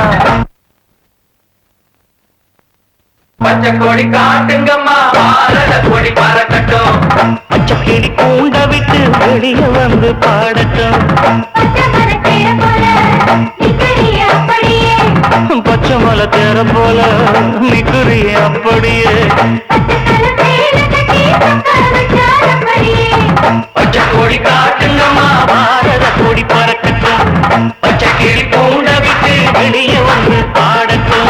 பச்சை கொடி காட்டுங்கம்மா பாரத கொடி பறக்கட்டும் பச்சை கிளி கூண்ட விட்டு வெளியே வந்து பாடட்டும் பச்சை மலை தேர போல நிக்குறியே அப்படியே பச்சை கொடி காட்டுங்கம்மா பாரத கொடி பறக்கட்டும் பச்சை கிளி கூண்ட விட்டு வெளியே வந்து பாடட்டும்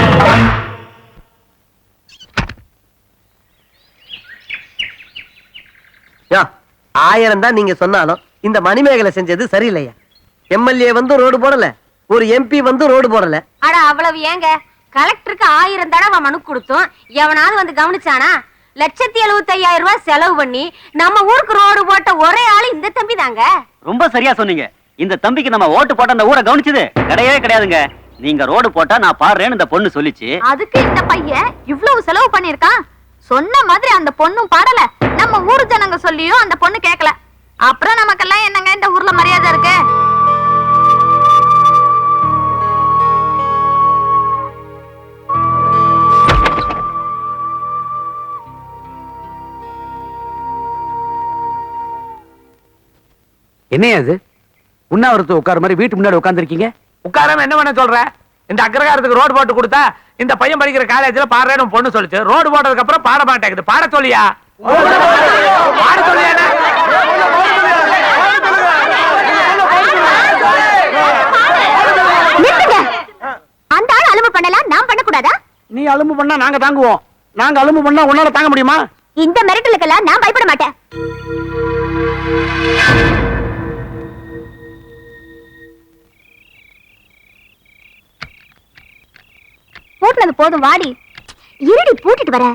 ஆயிரம் தான் நீங்க சொன்னாலும் இந்த மணிமேகலை செஞ்சது சரியில்லையா எம்எல்ஏ வந்து ரோடு போடல ஒரு எம்பி வந்து ரோடு போடல அட அவ்வளவு ஏங்க கலெக்டருக்கு 1000 தடவை மனு கொடுத்தோம் எவனாவது வந்து கவனிச்சானா 1,75,000 ரூபாய் செலவு பண்ணி நம்ம ஊருக்கு ரோடு போட்ட ஒரே ஆளு இந்த தம்பி தாங்க ரொம்ப சரியா சொன்னீங்க. இந்த தம்பிக்கு நம்ம ஓட்டு போட்ட அந்த ஊரை கவனிச்சது கிடையவே கிடையாதுங்க. நீங்க ரோடு போட்டா நான் பாடுறேன்னு இந்த பொண்ணு சொல்லிச்சு. அதுக்கு இந்த பையன் இவ்வளவு செலவு பண்ணிருக்கான். சொன்ன மாதிரி அந்த பொண்ணும் பாடல, நம்ம ஊரு ஜனங்க சொல்லியும் அந்த பொண்ணு கேட்கல. அப்புறம் நமக்கெல்லாம் என்னங்க இந்த ஊர்ல மரியாதை இருக்கு? என்ன அது உண்ணாவிரத்து உட்கார மாதிரி வீட்டு முன்னாடி உட்கார்ந்துருக்கீங்க? உட்காராம என்ன பண்ண சொல்ற? இந்த அக்ரகாரத்துக்கு ரோடு போட்டு கொடுத்தா இந்த பையன் படிக்கிற காலேஜ்ல பாடுறேன்னு பொண்ணு சொல்லிச்சு. ரோடு போட்டதுக்கு அப்புறம் பாட மாட்டேங்குது. பாட சொல்லியா? பாட சொல்லியா? அந்த ஆள் அலும்பு பண்ணலாம், நான் பண்ணக்கூடாதா? நீ அலும்பு பண்ணா நாங்க தாங்குவோம். நாங்க அலும்பு பண்ணா உன்னால தாங்க முடியுமா? இந்த மிரட்டலுக்கெல்லாம் நான் பயப்பட மாட்டேன். பூட்டினது போதும், வாடி. இருடி, பூட்டிட்டு வர.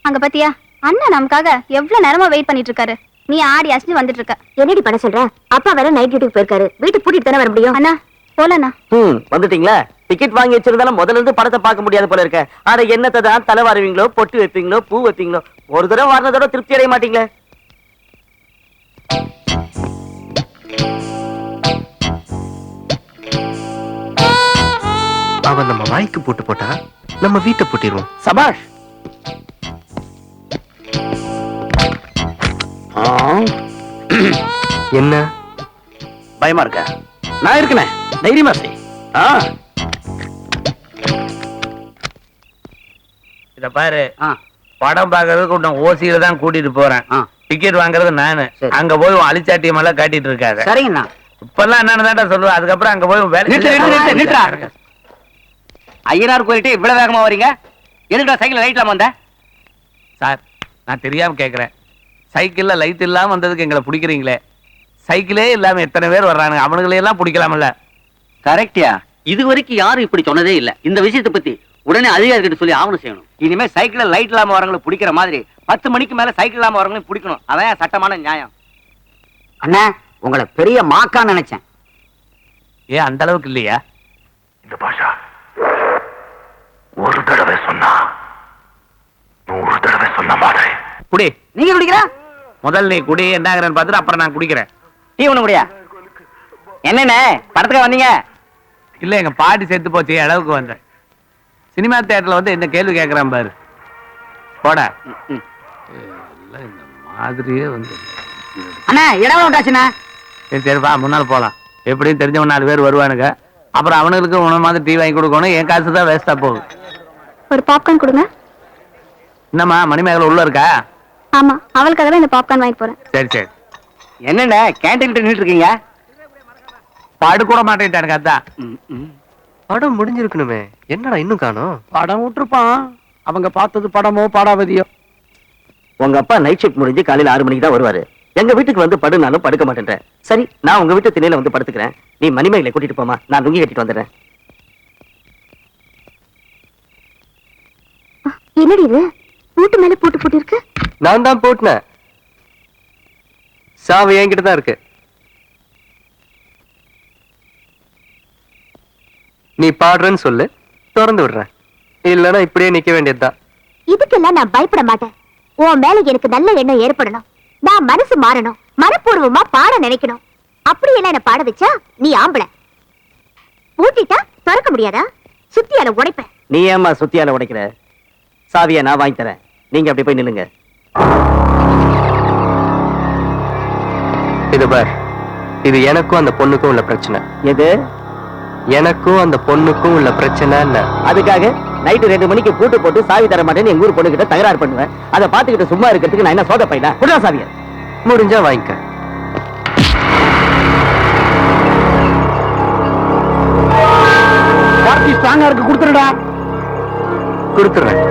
அங்க பாத்தியா, அண்ணா நமக்காக எவ்வளவு நேரமா வெயிட் பண்ணிட்டு இருக்காரு. நீ ஆடி அசைஞ்சு வந்துட்டு இருக்க. என்னடி பண்ண சொல்ற? அப்பா வேற நைட் டியூட்டிக்கு போயிருக்காரு. வீட்டுக்கு பூட்டிட்டு தானே வர முடியும். அண்ணா போலண்ணா. வந்துட்டீங்களா? டிக்கெட் வாங்கி வச்சிருந்தாலும் முதல்ல இருந்து படத்தை பார்க்க முடியாது போல இருக்க. ஆனா என்னத்தை தான் தலை வாருவீங்களோ, பொட்டு வைப்பீங்களோ, பூ வைப்பீங்களோ, ஒரு தடவை வாரினதோட திருப்தி அடைய மாட்டீங்களே. அவன் நம்ம வாய்க்கு போட்டு போட்டா நம்ம வீட்டை பூட்டிடுவோம். சபாஷ். என்ன பயமா இருக்க? நான் இருக்கனே, தைரியமா செய். இத பாரு, ஆ. படம் பாக்குறதுக்கு உன்னை ஓசியில தான் கூட்டிட்டு போறேன். டிக்கெட் வாங்குறது நானு. சரி. அங்க போய் உன் அலிச்சாட்டியம் எல்லாம் காட்டிட்டு இருக்காத. சரிங்கண்ணா. இப்பெல்லாம் என்னன்னு தான் சொல்லுவேன். அதுக்கப்புறம் அங்க போய் வேலை ஐயனார் கோயில்கிட்ட இவ்வளவு வேகமா வரீங்க? எதுக்குடா சைக்கிள் லைட்ல வந்த? சார், நான் தெரியாம கேக்குறேன். சைக்கிள்ல லைட் இல்லாம வந்ததுக்கு எங்களை பிடிக்கிறீங்களே, சைக்கிளே இல்லாம எத்தனை பேர் வர்றானுங்க, அவனுங்களை எல்லாம் பிடிக்கலாம்ல. கரெக்டியா? இது வரைக்கும் யாரும் இப்படி சொன்னதே இல்ல. இந்த விஷயத்தை பத்தி உடனே அதிகாரிகிட்ட சொல்லி ஆவணம் செய்யணும். இனிமே சைக்கிள்ல லைட் இல்லாம வரவங்களை பிடிக்கிற மாதிரி 10 மணிக்கு மேல சைக்கிள் இல்லாம வரவங்களையும் பிடிக்கணும். அதான் சட்டமான நியாயம். அண்ணா, உங்களை பெரிய மாக்கா நினைச்சேன். ஏன் அந்த அளவுக்கு இல்லையா? இந்த பாஷா ஒரு தடவை சொன்னா 100 தடவை சொன்ன மாதிரி. குடி. நீங்க குடிக்கிறா? முதல்ல நீ குடி, என்னங்கிறன்னு பார்த்துட்டு அப்புறம் நான் குடிக்கிறேன். டீ ஒண்ணு குடியா? என்னண்ணே படத்துக்கு வந்தீங்க? இல்ல, எங்க பாட்டி செத்து போச்சு, அளவுக்கு வந்தேன். சினிமா தியேட்டர்ல வந்து என்ன கேள்வி கேட்கறான் பாரு. போட எல்லாம் இந்த மாதிரியே வந்து. அண்ணா இடம் உண்டாச்சுண்ணா. சரி சரிப்பா, முன்னால போலாம். எப்படியும் தெரிஞ்சவன் 4 பேர் வருவானுங்க. அப்புறம் அவனுக்கு உன மாதிரி டீ வாங்கி கொடுக்கணும். என் காசு தான் வேஸ்டா போகும். ஒரு பாப்கார்ன் கொடுங்க. என்னம்மா, மணிமேகலை உள்ள இருக்கா? ஆமா, அவளுக்காக தான் இந்த பாப்கார்ன் வாங்கி போறேன். சரி சரி. என்னண்ணே கேண்டீன் நின்றுட்டு இருக்கீங்க? படு கூட மாட்டேன்ட்டானுங்க. அதான் படம் முடிஞ்சிருக்கணுமே, என்னடா இன்னும் காணோம்? படம் விட்டுருப்பான். அவங்க பார்த்தது படமோ பாடாவதியோ. உங்க அப்பா நைட் ஷிஃப்ட் முடிஞ்சு காலையில 6 மணிக்கு தான் வருவாரு. எங்க வீட்டுக்கு வந்து படுனாலும் படுக்க மாட்டேன். சரி, நான் உங்க வீட்டு திணையில வந்து படுத்துக்கிறேன். நீ மணிமேகலை கூட்டிட்டு போமா, நான் லுங்கி கட்டிட்டு வந்துடுறேன். என்னடி இது? பூட்டு மேல பூட்டு பூட்டி இருக்கு. நான் தான் போட்டினேன். சாவி என்கிட்ட தான் இருக்கு. நீ பாடுறன்னு சொல்லு, திறந்து விடுறேன். இல்லைன்னா இப்படியே நிக்க வேண்டியதுதான். இதுக்கெல்லாம் நான் பயப்பட மாட்டேன். உன் மேல எனக்கு நல்ல எண்ணம் ஏற்படணும். நான் மனசு மாறணும். மனப்பூர்வமா பாட நினைக்கணும். அப்படியெல்லாம் என்ன பாட வச்சா நீ ஆம்பளை. பூட்டிட்டா திறக்க முடியாதா? சுத்தியால உடைப்பேன். நீ ஏமா சுத்தியால உடைக்கிற? சாவியை நான் வாங்கி தரேன். நீங்க அப்படி போய் நில்லுங்க. இது பார், இது எனக்கும் அந்த பொண்ணுக்கும் உள்ள பிரச்சனை. எது? எனக்கும் அந்த பொண்ணுக்கும் உள்ள பிரச்சனை என்ன? அதுக்காக நைட்டு 2 மணிக்கு பூட்டு போட்டு சாவி தர மாட்டேன்னு எங்க ஊர் பொண்ணு கிட்ட தகராறு பண்ணுவேன். அதை பார்த்துக்கிட்டு சும்மா இருக்கிறதுக்கு நான் என்ன சோத பையனா? குடா சாவியை. முடிஞ்சா வாங்கிக்க. பார்ட்டி ஸ்ட்ராங்கா இருக்கு, கொடுத்துருடா. கொடுத்துறேன்.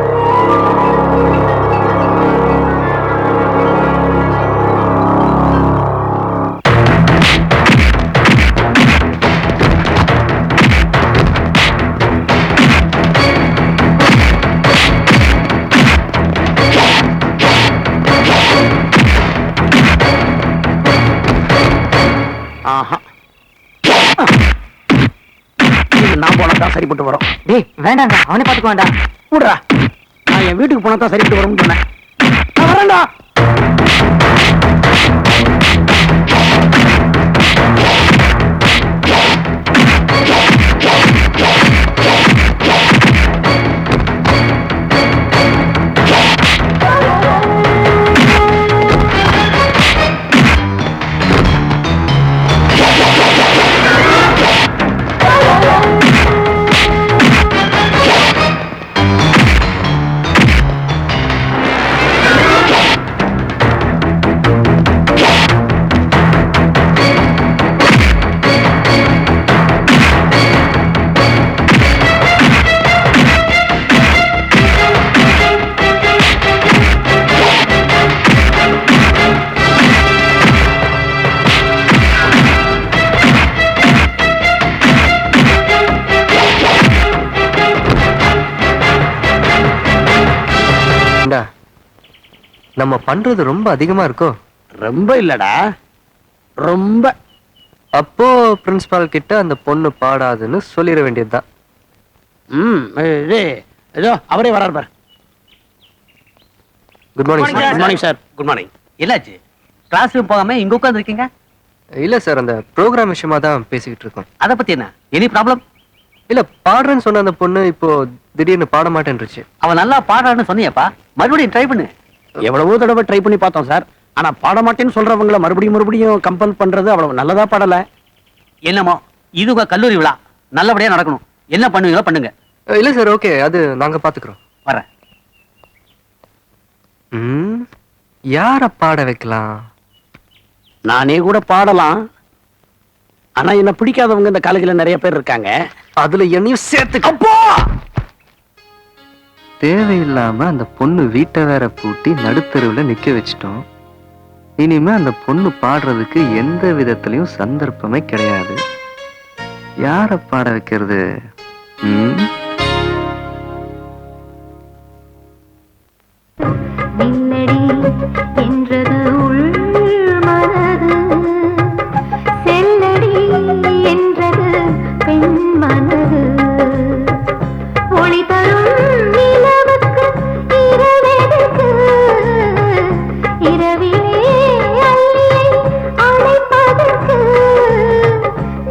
ஆஹா, நான் போனா தான் சரிப்பட்டு வரும். டேய் வேண்டாங்க, அவனே பாத்துக்க வேண்டாம். விடுறா, நான் என் வீட்டுக்கு போனா தான் சரிப்பட்டு வரும்னு சொன்னேன். நான் வரேன்டா. நம்ம பண்றது ரொம்ப அதிகமா இருக்கோ? ரொம்ப இல்லடா, ரொம்ப. அப்போ பிரின்சிபால் கிட்ட அந்த பொண்ணு பாடாதுன்னு சொல்லிட வேண்டியதுதான். ஏதோ அவரே வராரு பாரு. Good morning sir. Good morning sir. Good morning. என்னாச்சு? கிளாஸ் ரூம் போகாம இங்க உட்கார்ந்து இருக்கீங்க? இல்ல சார், அந்த ப்ரோக்ராம் விஷயமா தான் பேசிக்கிட்டு இருக்கோம். அத பத்தி என்ன? Any problem? இல்ல, பாடுறேன்னு சொன்ன அந்த பொண்ணு இப்போ திடீர்னு பாட மாட்டேன்ருச்சு. அவன் நல்லா பாடுறான்னு சொன்னியப்பா, மறுபடியும் ட்ரை பண்ணு. எவ்வளவோ தடவை ட்ரை பண்ணி பார்த்தோம் சார். ஆனா பாட மாட்டேன்னு சொல்றவங்கள மறுபடியும் கம்பல் பண்றது அவ்வளவு நல்லதா பாடல. என்னமோ இது உங்க கல்லூரி விழா, நல்லபடியா நடக்கணும். என்ன பண்ணுவீங்களோ பண்ணுங்க. இல்ல சார், ஓகே, அது நாங்க பாத்துக்கிறோம். வரேன். யார பாட வைக்கலாம்? நானே கூட பாடலாம். ஆனா என்ன பிடிக்காதவங்க இந்த காலேஜ்ல நிறைய பேர் இருக்காங்க. அதுல என்னையும் சேர்த்து. அப்போ தேவையில்லாம அந்த பொண்ணு வீட்டை வேற பூட்டி நடுத்தருவுல நிக்க வச்சிட்டோம். இனிமே அந்த பொண்ணு பாடுறதுக்கு எந்த விதத்திலையும் சந்தர்ப்பமே கிடையாது. யார பாட வைக்கிறது? நின்னடி என்றது உள் மனது, செல்லடி என்றது பெண் மனது. ஒளி தரும் நிலவுக்கு இரவெதுக்கு, இரவிலே அள்ளியை அழைப்பதற்கு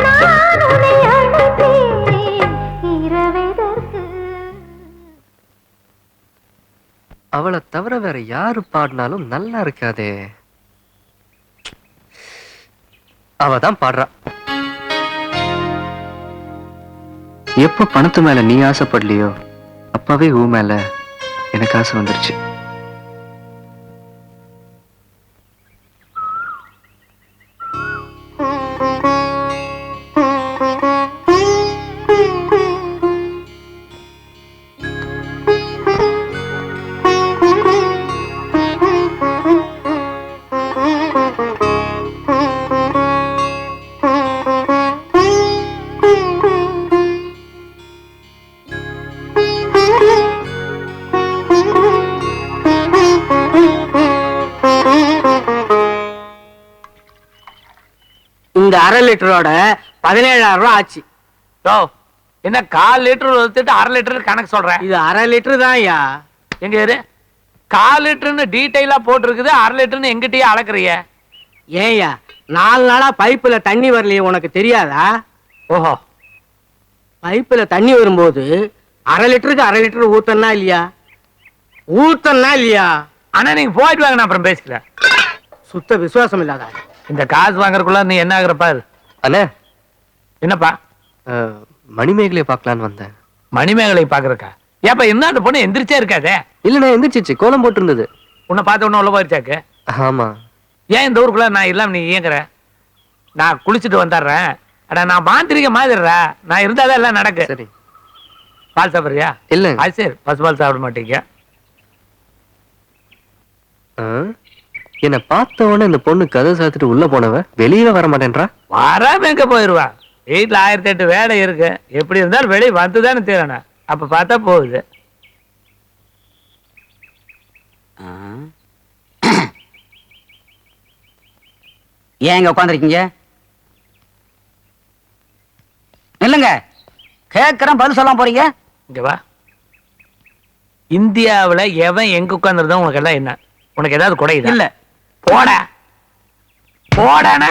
நான் உன்னை அழைத்தேன் இரவெதற்கு. அவளை தவிர வேற யாரு பாடினாலும் நல்லா இருக்காதே. அவ தான் பாடுறா. எப்ப பணத்து மேல நீ ஆசைப்படலையோ அப்பவே ஊ மேல எனக்கு ஆசை வந்துருச்சு. இந்த 1/2 லிட்டரோட 17,000 ரூபாய் ஆச்சு. யோ, என்ன 1/4 லிட்டர் ஊத்திட்டு 1/2 லிட்டர் கணக்கு சொல்றேன்? இது 1/2 லிட்டர் தான் ஐயா. எங்க இரு 1/4 லிட்டர்னு டீடைலா போட்டிருக்குது, 1/2 லிட்டர்னு எங்கிட்டயே அளக்குறிய? ஏய்யா, 4 நாளா பைப்புல தண்ணி வரலையே, உனக்கு தெரியாதா? ஓஹோ, பைப்புல தண்ணி வரும்போது 1/2 லிட்டருக்கு 1/2 லிட்டர் ஊத்தனா இல்லையா? ஊத்தனா இல்லையா? ஆனா நீங்க போயிட்டு வாங்க, நான் அப்புறம் பேசிக்கிறேன். சுத்த விசுவாசம் இல்லாத. இந்த காசு வாங்குறதுக்குள்ள நீ என்ன ஆகுற பாரு. அண்ணே, என்னப்பா? மணிமேகலையை பார்க்கலான்னு வந்தேன். மணிமேகலை பாக்குறக்கா? ஏப்பா என்ன அந்த பொண்ணு எந்திரிச்சே இருக்காதே? இல்லண்ணே, எந்திரிச்சிச்சு, கோலம் போட்டு இருந்தது. உன்னை பார்த்த உடனே உள்ள போயிருச்சாக்கு? ஆமா. ஏன் இந்த ஊருக்குள்ள நான் இல்லாம நீ இயங்குற? நான் குளிச்சுட்டு வந்துடுறேன். அட நான் மாந்திரிக மாதிரிடா, நான் இருந்தாதான் எல்லாம் நடக்கு. சரி. பால் சாப்பிடுறியா? இல்ல. அது சரி, பசுபால் சாப்பிட மாட்டீங்க. என்ன பார்த்த உடனே இந்த பொண்ணு கதை சாத்திட்டு உள்ள போனவ வெளியில வர மாட்டேன்றா. வராம எங்க போயிருவா? வீட்டுல 1008 வேலை இருக்கு. எப்படி இருந்தாலும் வெளியே வந்துதானே தீரணும். அப்ப பார்த்தா போகுது. ஏன் இங்க உட்காந்துருக்கீங்க? இல்லங்க, கேட்கறேன், பதில் சொல்லாம போறீங்க. இங்க வா. இந்தியாவுல எவன் எங்க உட்கார்ந்துருந்தா உனக்கு எல்லாம் என்ன? உனக்கு ஏதாவது குறையுதா? இல்ல. போட போடான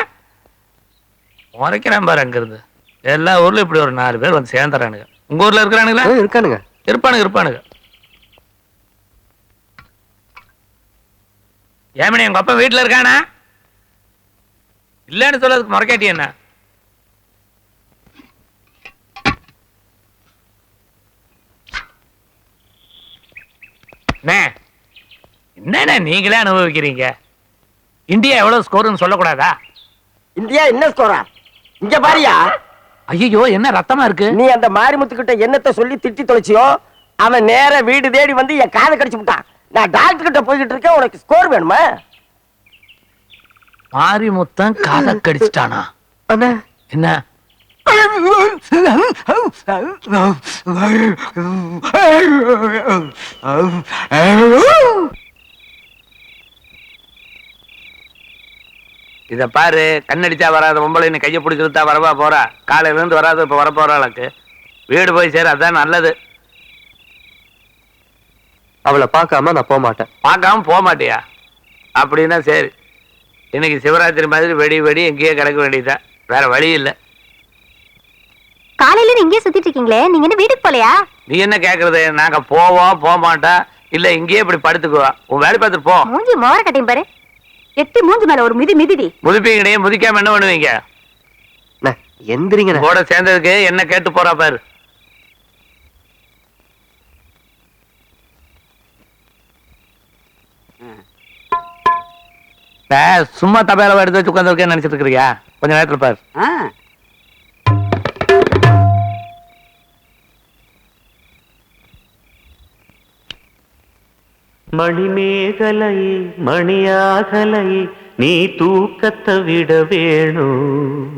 முறைக்கிறேன் பாரு. அங்க இருந்து எல்லா ஊர்லயும் இப்படி ஒரு 4 பேர் வந்து சேர்ந்துறானுங்க. உங்க ஊர்ல இருக்கிறானுங்களா? இருக்கானுங்க. இருப்பானுங்க. ஏமனி உங்க அப்பா வீட்டுல இருக்கானா? இல்லன்னு சொல்லதுக்கு முறைக்காட்டி என்ன? என்ன நீங்களே அனுபவிக்கிறீங்க? இந்தியா எவ்வளவு ஸ்கோர்னு சொல்லக்கூடாதா? இந்தியா என்ன ஸ்கோரா? இங்க பாரியா. ஐயோ, என்ன ரத்தமா இருக்கு? நீ அந்த மாரிமுத்துக்கிட்ட என்னத்தை சொல்லி திட்டி தொலைச்சியோ, அவன் நேர வீடு தேடி வந்து என் காதை கடிச்சு விட்டான். நான் டாக்டர் கிட்ட போய்கிட்டு இருக்கேன். உனக்கு ஸ்கோர் வேணுமா? மாரிமுத்தன் காதை கடிச்சிட்டானா? அண்ணா, என்ன? இத பாரு, கண்ணடிச்சா வராத பொம்பளை நீ கையை பிடிச்சிருந்தா வரவா போறா. காலையில இருந்து வராது, இப்ப வர போறாளுக்கு. வீடு போய் சேர, அதான் நல்லது. அவளை பார்க்காம நான் போக மாட்டேன். பார்க்காம போக மாட்டியா? அப்படின்னா சரி, இன்னைக்கு சிவராத்திரி மாதிரி வெடி வெடி எங்கேயே கிடக்க வேண்டியதா, வேற வழி இல்லை. காலையில இங்கேயே சுத்திட்டு இருக்கீங்களே, நீங்க என்ன வீட்டுக்கு போலையா? நீ என்ன கேக்குறது? நாங்க போவோம், போக மாட்டோம், இல்ல இங்கேயே இப்படி படுத்துக்குவா. உன் வேலை பார்த்துட்டு போ. மூஞ்சி மோர கட்டையும் பாரு, எட்டி மூஞ்சி மேல ஒரு மிதிடி. முதிப்பீங்கடே, முதிக்காம என்ன பண்ணுவீங்க? எந்திரிங்க. கூட சேர்ந்ததுக்கு என்ன கேட்டு போறா பாரு. சும்மா தபையில எடுத்து வச்சு உட்காந்துருக்கேன்னு நினைச்சிட்டு இருக்கிறியா? கொஞ்ச நேரத்துல பாரு. மணிமேகலையே மணியாகலையே நீ தூக்கத்தை விட வேணும்.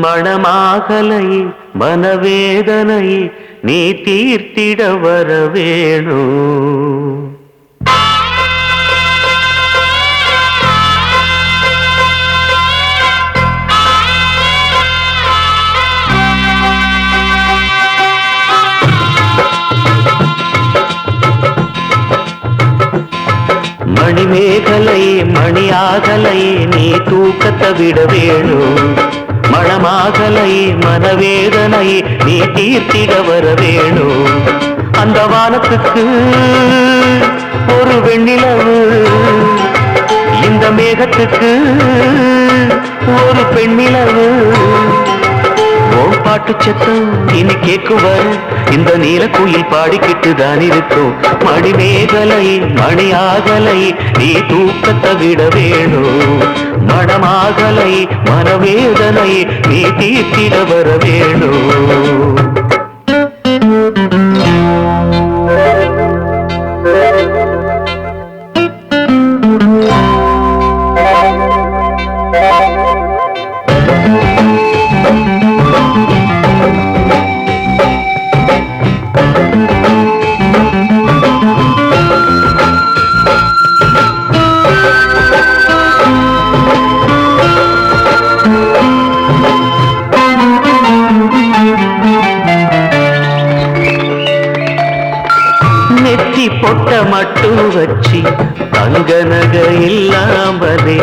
மணமாகலையே மனவேதனையே நீ தீர்த்திட வர வேணும். மணிமேகலையே மணியாகலையே நீ தூக்கத்தை விட வேணும். மணமாகலையே மனவேதனையே நீ தீர்த்திட வர வேணும். அந்த வானத்துக்கு ஒரு வெண்ணிலவு, இந்த மேகத்துக்கு ஒரு பெண்ணிலவு. ஓம் பாட்டு சத்தம் இனி கேட்குவார், இந்த நீலக்குயில் பாடிக்கிட்டு தான் இருக்கும். மணிமேகலை மணியாகலை நீ தூக்கத்தை விட வேணும். மனமாகலை மனவேதனை நீ தீர்த்திட வர வேணும். பொட்ட மட்டும் வச்சு தங்க நகை இல்லாமலே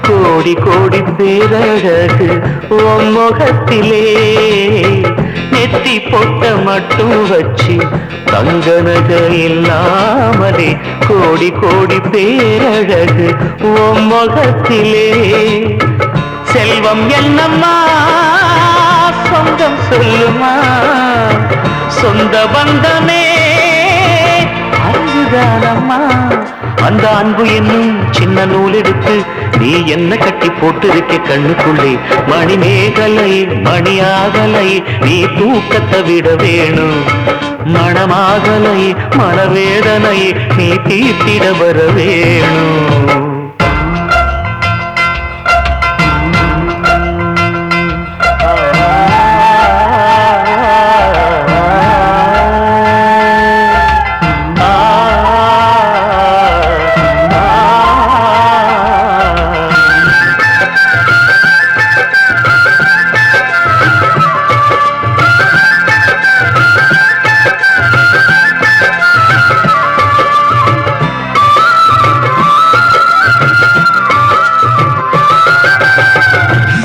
கோடி கோடி பேரழகு உன் முகத்திலே. நெத்தி பொட்ட மட்டும் வச்சு தங்க நகை இல்லாமலே கோடி கோடி பேரழகு உன் முகத்திலே. செல்வம் என்னம்மா சொந்தம் சொல்லுமா, சொந்த பந்தமே அன்புதானம்மா. அந்த அன்பு என்னும் சின்ன நூல் எடுத்து நீ என்ன கட்டி போட்டிருக்க கண்ணுக்குள்ளே. மணிமேகலை மணியாகலை நீ தூக்கத்தை விட வேணும். மனமாகலை மனவேதனை நீ தீர்த்திட வர வேணும்.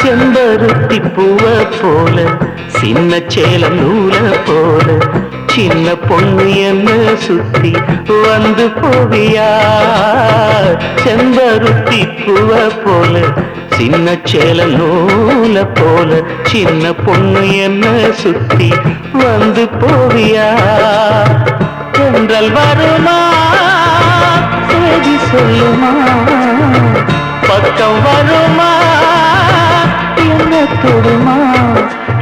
செம்பருத்தி பூவ போல சின்ன சேலம் நூல போல சின்ன பொண்ணு என்ன சுத்தி வந்து போவியா. செம்பருத்தி பூவ போல சின்ன சேலம் நூல போல சின்ன பொண்ணு என்ன சுத்தி வந்து போவியா. தென்றல் வருமா செய்தி சொல்லுமா, பக்கம் வருமா என்ன தொடுமா.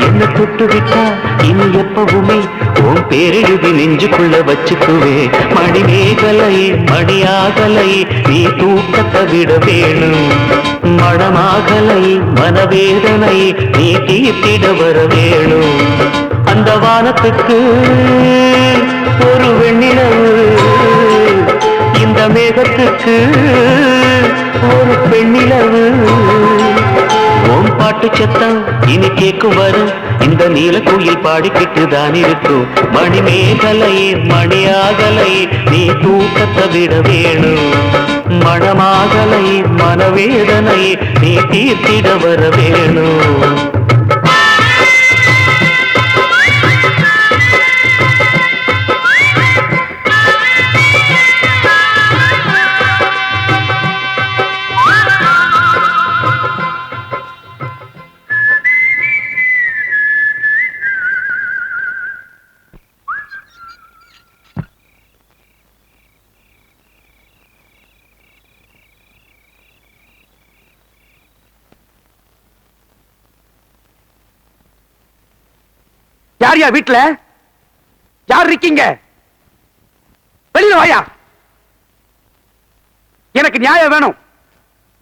என்ன தொட்டு விட்டா இனி எப்பவுமே உன் பேரெழுதி நெஞ்சுக்குள்ள வச்சுக்குவே. மணிமேகலை மணியாகலை நீ தூக்கத்தை விட வேணும். மனமாகலை மனவேதனை நீ தீர்த்திட வர வேணும். அந்த வானத்துக்கு ஒரு வெண்ணிலவு, அந்த மேகத்துக்கு ஒரு பெண்ணிலவு ஓம் பாட்டு சத்தம் இனி கேட்கும் வரும் இந்த நீல குயில் பாடிக்கிட்டு தான் இருக்கும் மணிமேகலையே மணியாகலையே நீ தூக்கத்தை விட வேணும் மனமாகலையே மனவேதனையே நீ தீர்த்திட வர வேணும் யாரியா வீட்டுல யார் இருக்கீங்க? வெளியில வாயா. எனக்கு நியாயம் வேணும்,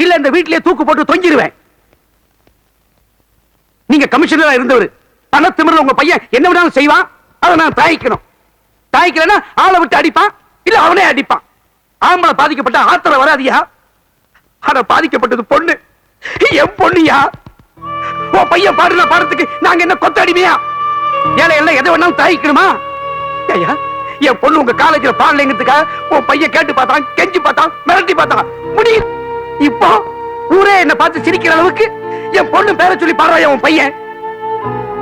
இல்ல இந்த வீட்டிலேயே தூக்கு போட்டு தொங்கிடுவேன். நீங்க கமிஷனரா இருந்தவர், பணத்திமிர்ல உங்க பையன் என்ன வேணாலும் செய்வான், அதை நான் தாய்க்கணும். தாய்க்கலன்னா ஆளை விட்டு அடிப்பான், இல்ல அவனே அடிப்பான். ஆம்பளை பாதிக்கப்பட்ட ஆத்திரம் வராதியா? ஆனா பாதிக்கப்பட்டது பொண்ணு, என் பொண்ணுயா. உன் பையன் பாடுற பாடத்துக்கு நாங்க என்ன கொத்த அடிமையா? ஏழை எல்லாம் எதை வேணாலும் தாய்க்கணுமா? ஐயா, என் பொண்ணு உங்க காலேஜ்ல பாடலைங்கிறதுக்காக உன் பையன் கேட்டு பார்த்தான், கெஞ்சி பார்த்தான், மிரட்டி பார்த்தான், முடியும். இப்போ ஊரே என்ன பார்த்து சிரிக்கிற அளவுக்கு என் பொண்ணு பேரை சொல்லி பாடுறான் உன் பையன்.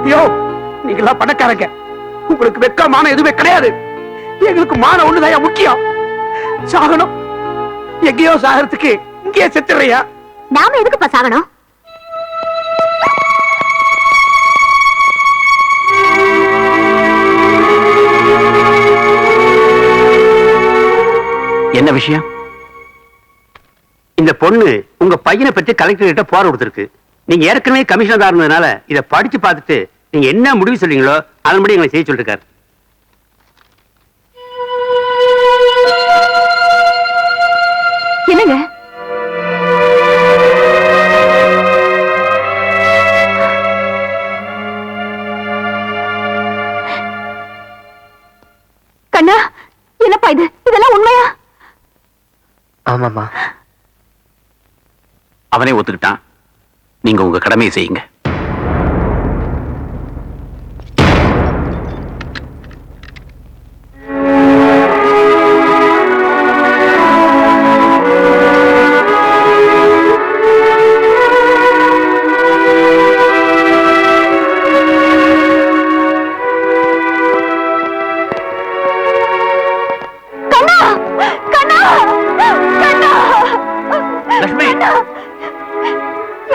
ஐயோ, நீங்க எல்லாம் பணக்காரங்க, உங்களுக்கு வெக்க மானம் எதுவுமே கிடையாது. எங்களுக்கு மானம் ஒண்ணுதான் முக்கியம். சாகணும், எங்கேயோ சாகிறதுக்கு இங்கேயே செத்துறையா. நாம எதுக்குப்பா சாகணும்? என்ன விஷயம்? இந்த பொண்ணு உங்க பையனை பற்றி கலெக்டர் கிட்ட போற கொடுத்திருக்கு. நீங்க ஏற்கனவே கமிஷனரா இருந்ததுனால இதை படிச்சு பார்த்துட்டு நீங்க என்ன முடிவு சொல்றீங்களோ அதன்படி எங்களை செய்ய சொல்லிருக்காரு. என்னங்க கண்ணா, என்னப்பா இது? இதெல்லாம் உண்மையா? ஆமாமா. அவனே ஒத்துக்கிட்டான். நீங்க உங்க கடமையை செய்யுங்க.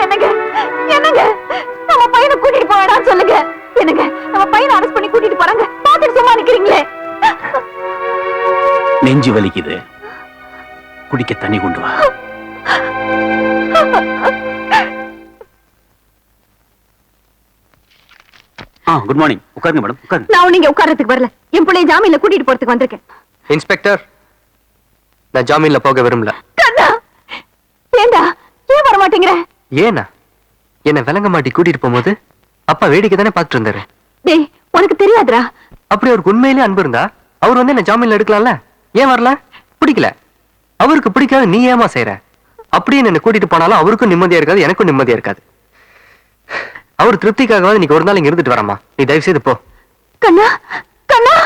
என்னங்க என்னங்க, நம்ம பையனை கூட்டிட்டு போவேடான்னு சொல்லுங்க. என்னங்க, நம்ம பையனை அரெஸ்ட் பண்ணி கூட்டிட்டு போறாங்க, பாத்துட்டு சும்மா நிக்கிறீங்களே. நெஞ்சு வலிக்குது, குடிக்க தண்ணி கொண்டு வா. Good morning. உட்காருங்க மேடம், உட்காருங்க. நான் நீங்க உட்கார்றதுக்கு வரல, என் பிள்ளைய ஜாமீன்ல கூட்டிட்டு போறதுக்கு வந்திருக்கேன். இன்ஸ்பெக்டர், நான் ஜாமீன்ல போக விரும்பல. கண்ணா, ஏண்டா ஏன் வர மாட்டேங்கிற? ஏனா என்ன விலங்க மாட்டி கூட்டிட்டு போகும்போது அப்பா வேடிக்கை தானே பார்த்துட்டு இருந்தாரு. டேய், உனக்கு தெரியாதுடா. அப்படி அவருக்கு உண்மையிலேயே அன்பு இருந்தா அவர் வந்து என்ன ஜாமீன்ல எடுக்கலாம்ல. ஏன் வரல? பிடிக்கல. அவருக்கு பிடிக்காது, நீ ஏமா செய்யற? அப்படியே என்ன கூட்டிட்டு போனாலும் அவருக்கும் நிம்மதியா இருக்காது, எனக்கும் நிம்மதியா இருக்காது. அவர் திருப்திக்காகவாது நீங்க ஒரு நாள் இங்க இருந்துட்டு வரமா. நீ தயவு செய்து போ. கண்ணா, கண்ணா,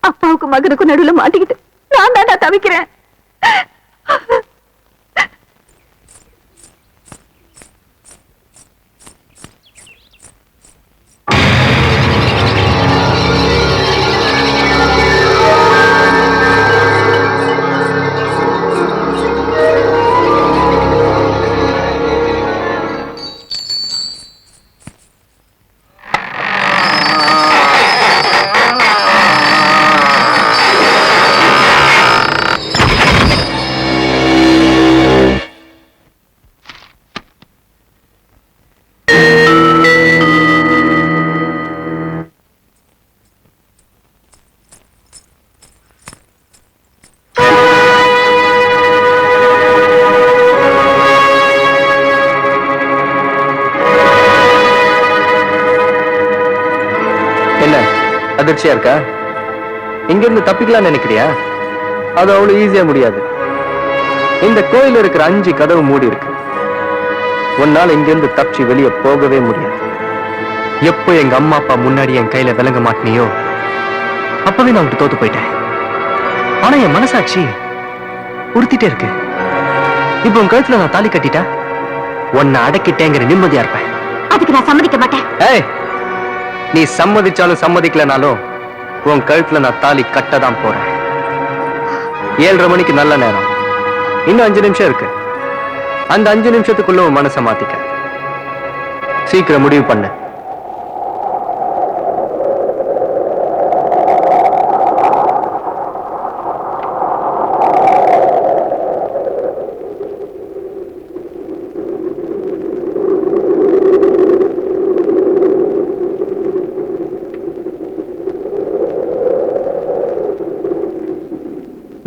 அப்பாவுக்கு மகனுக்கும் நடுவுல மாட்டிக்கிட்டு நான் தாண்டா தவிக்கிறேன். அதிர்ச்சியா இருக்கா? இங்க இருந்து தப்பிக்கலாம்னு நினைக்கிறியா? அது அவ்வளவு ஈஸியா முடியாது. இந்த கோயில் இருக்கிற 5 கதவு மூடி இருக்கு. உன்னால இங்க இருந்து தப்பிச்சு வெளியே போகவே முடியாது. எப்போ எங்க அம்மா அப்பா முன்னாடி என் கையில விளங்க மாட்டினியோ அப்பவே நான் உன்கிட்ட தோத்து போயிட்டேன். ஆனா என் மனசாட்சி உறுத்திட்டே இருக்கு. இப்போ உன் கழுத்துல நான் தாலி கட்டிட்டா உன்னை அடக்கிட்டேங்கிற நிம்மதியா இருப்பேன். அதுக்கு நான் சம்மதிக்க மாட்டேன். ஏய், நீ சம்மதிச்சாலும் சம்மதிக்கலனாலும் உன் கழுத்துல நான் தாலி கட்டதான் போறேன். 7:30 மணிக்கு நல்ல நேரம். இன்னும் 5 நிமிஷம் இருக்கு. அந்த 5 நிமிஷத்துக்குள்ள உன் மனசை மாத்திக்க. சீக்கிரம் முடிவு பண்ணு.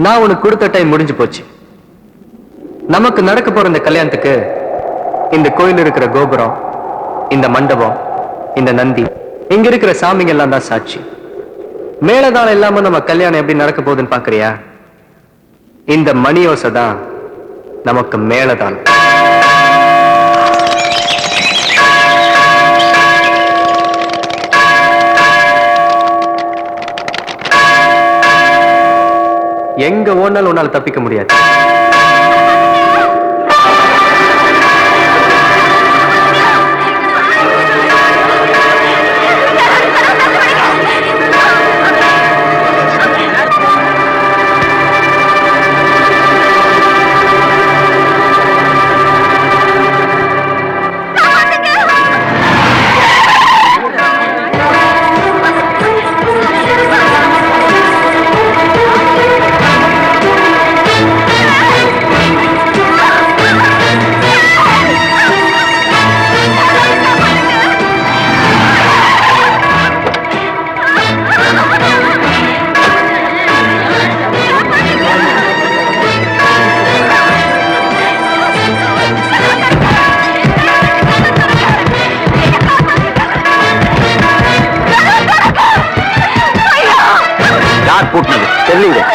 நான் உனக்கு கொடுத்த டைம் முடிஞ்சு போச்சு. நமக்கு நடக்க போற இந்த கல்யாணத்துக்கு இந்த கோயில் இருக்கிற கோபுரம், இந்த மண்டபம், இந்த நந்தி, இங்க இருக்கிற சாமிங்க எல்லாம் தான் சாட்சி. மேலதாளம் இல்லாம நம்ம கல்யாணம் எப்படி நடக்க போகுதுன்னு பாக்குறியா? இந்த மணியோசை தான் நமக்கு மேலதாளம். எங்க ஓனாலும் உன்னால தப்பிக்க முடியாது.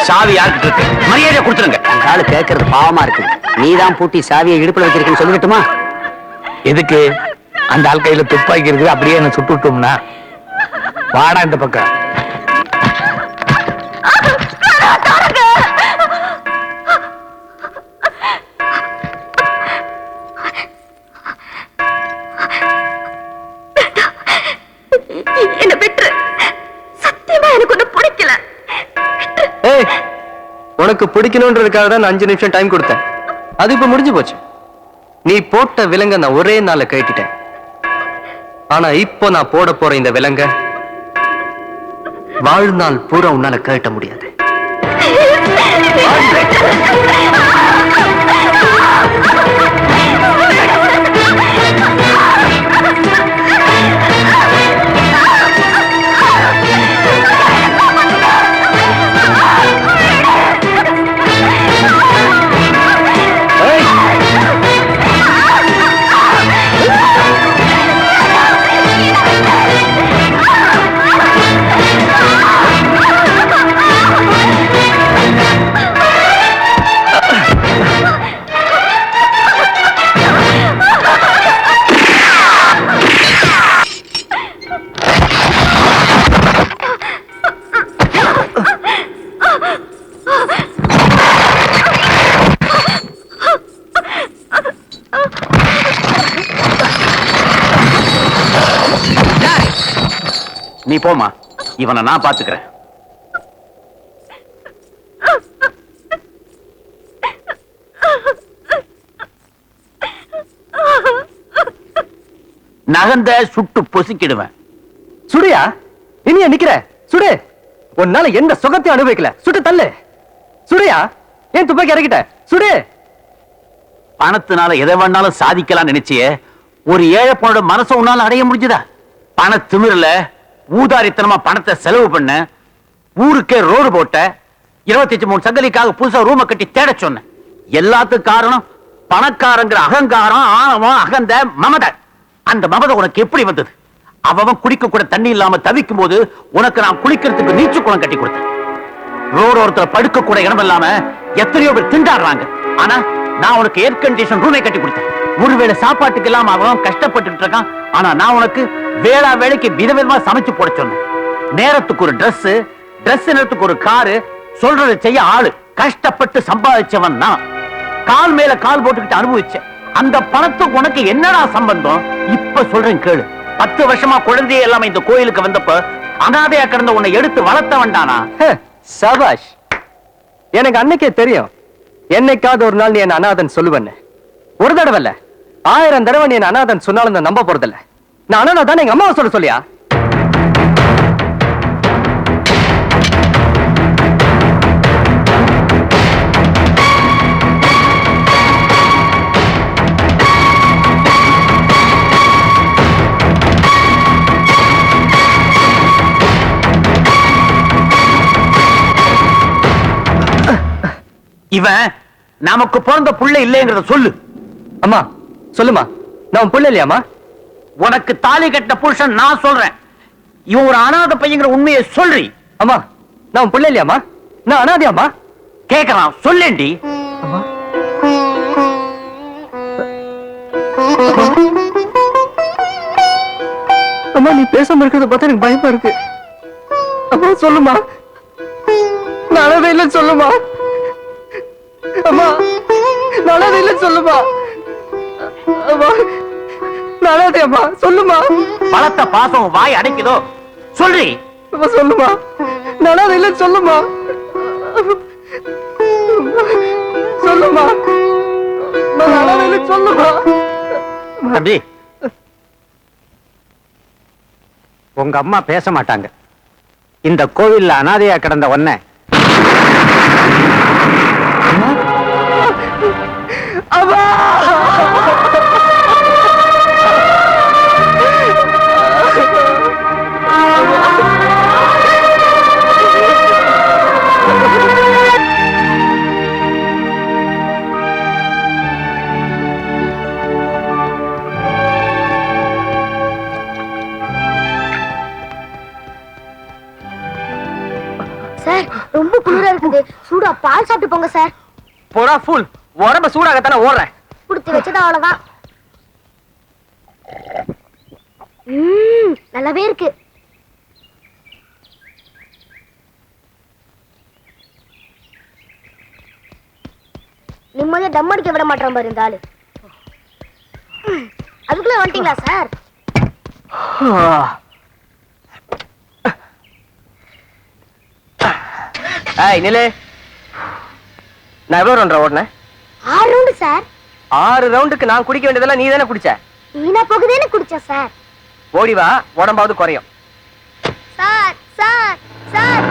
சாவி யார்கிட்ட இருக்கு? மரியாதையா கொடுத்துருங்க. அந்த ஆளு கேட்கறது பாவமா இருக்கு. நீதான் பூட்டி சாவியை இடுப்புல வச்சிருக்கேன்னு சொல்லிவிட்டுமா? எதுக்கு? அந்த ஆள் கையில துப்பாக்கி இருக்குது, அப்படியே என்ன சுட்டு விட்டோம்னா? வாடா இந்த பக்கம். என்ன விட்டு சத்தியமா எனக்கு ஒண்ணு பிடிக்கல. உனக்கு பிடிக்கணும்ன்றதுக்காக தான் 5 நிமிஷம் டைம் கொடுத்தேன். அது இப்ப முடிஞ்சு போச்சு. நீ போட்ட விலங்க நான் ஒரே நாள்ல கட்டிட்டேன். ஆனா இப்போ நான் போட போற இந்த விலங்க வாழ்நாள் பூரா உன்னால கட்ட முடியாது. நீ போமா, இவனை நான் பாத்துக்கிறேன். நகந்த சுட்டு பொசுக்கிடுவேன். சுடியா? இனியா நிக்கிற? சுடு. உன்னால எந்த சுகத்தையும் அனுபவிக்கல. சுட்டு தள்ளு. சுடியா? ஏன் துப்பாக்கி இறக்கிட்ட? சுடு. பணத்தினால எதை வேணாலும் சாதிக்கலாம் நினைச்சியே, ஒரு ஏழை பொண்ணோட மனசை உன்னால அடைய முடிஞ்சுதா? பண திமிரல ஊதாரித்தனமா பணத்தை செலவு பண்ண, ஊருக்கே ரோடு போட்ட, 23 சங்கலிக்காக புதுசா ரூம கட்டி தேட சொன்ன. எல்லாத்துக்கும் காரணம் பணக்காரங்கிற அகங்காரம், ஆணவம், அகந்த மமதை. அந்த மமதை உனக்கு எப்படி வந்தது? அவன் குடிக்க கூட தண்ணி இல்லாம தவிக்கும் போது உனக்கு நான் குளிக்கிறதுக்கு நீச்சு குளம் கட்டி கொடுத்தேன். ரோடு ஒருத்தர் படுக்க கூட இடம் இல்லாம எத்தனையோ பேர் திண்டாடுறாங்க. ஆனா நான் உனக்கு ஏர் கண்டிஷன் ரூமை கட்டி கொடுத்தேன். ஒருவேளை சாப்பாட்டுக்கு இல்லாம அவன் கஷ்டப்பட்டு இருக்கான். ஆனா நான் உனக்கு வேளா வேலைக்கு விதவிதமா சமைச்சு போட சொன்னேன். நேரத்துக்கு ஒரு Dress நேரத்துக்கு ஒரு காரு, சொல்றதை செய்ய ஆளு. கஷ்டப்பட்டு சம்பாதிச்சவன் நான். கால் மேல கால் போட்டுக்கிட்டு அனுபவிச்சேன். அந்த பணத்துக்கு உனக்கு என்னடா சம்பந்தம்? இப்ப சொல்றேன் கேளு. 10 வருஷமா குழந்தையே இல்லாம இந்த கோயிலுக்கு வந்தப்ப அனாதையா கிடந்த உன்னை எடுத்து வளர்த்த வேண்டானா? சபாஷ். எனக்கு அன்னைக்கே தெரியும் என்னைக்காவது ஒரு நாள் நீ என்ன அனாதன் சொல்லுவேன்னு. ஒரு தடவை இல்ல 1000 தடவை நீ என்ன அனாதன் சொன்னாலும் நான் நம்ப போறதில்ல. நான் அனாதை தான் எங்க அம்மாவை சொல்ல சொல்லியா? இவன் நமக்கு பிறந்த புள்ள இல்லைங்கிறத சொல்லு. அம்மா சொல்லுமா, நான் புள்ள இல்லையாமா? உனக்கு தாலி கட்ட புருஷன் நான் சொல்றேன். இவன் ஒரு அனாதை பையங்கிற உண்மையை சொல்றி. அம்மா நான் புள்ள இல்லையாமா? நான் அனாதையாமா? கேட்கலாம், சொல்லேண்டி. அம்மா அம்மா நீ பேசாம இருக்கிறத பார்த்தா எனக்கு பயமா இருக்கு. அம்மா சொல்லுமா, நான் அனாதை இல்லைன்னு சொல்லுமா. அம்மா நான் அனாதை இல்லைன்னு சொல்லுமா. அம்மா நான் அனாதையாம்மா சொல்லுமா. பலத்த பாசம் வாய் அடைக்குதோ சொல்றி. அம்மா சொல்லுமா, நான் அனாதை இல்லைன்னு சொல்லுமா. சொல்லுமா, நான் அனாதை இல்லைன்னு சொல்லுமா. தம்பி, உங்க அம்மா பேச மாட்டாங்க. இந்த கோவில்ல அனாதையா கிடந்த ஒன்ன சார் ரொம்ப குளிரா இருக்குது, சூடா பால் சாப்பிட்டு போங்க சார். போடா ஃபுல், உடம்ப சூடாகத்தானே ஓடுறேன். குடுத்து வச்சது அவ்வளவுதான். நல்லாவே இருக்கு. நிம்மதியா டம் அடிக்க விட மாட்டான் பாரு இந்த ஆளு. அதுக்குள்ள வந்துட்டீங்களா சார்? ஏய் நிலே, நான் எவ்வளவு ரவுண்ட் ஓடுனேன்? 6 round sir. 6 ரவுண்டுக்கு நான் குடிக்க வேண்டியதெல்லாம் நீ தானே குடிச்ச. வீணா போகுதேன்னு குடிச்சேன் சார். ஓடி வா, உடம்பாவது குறையும். Sir sir sir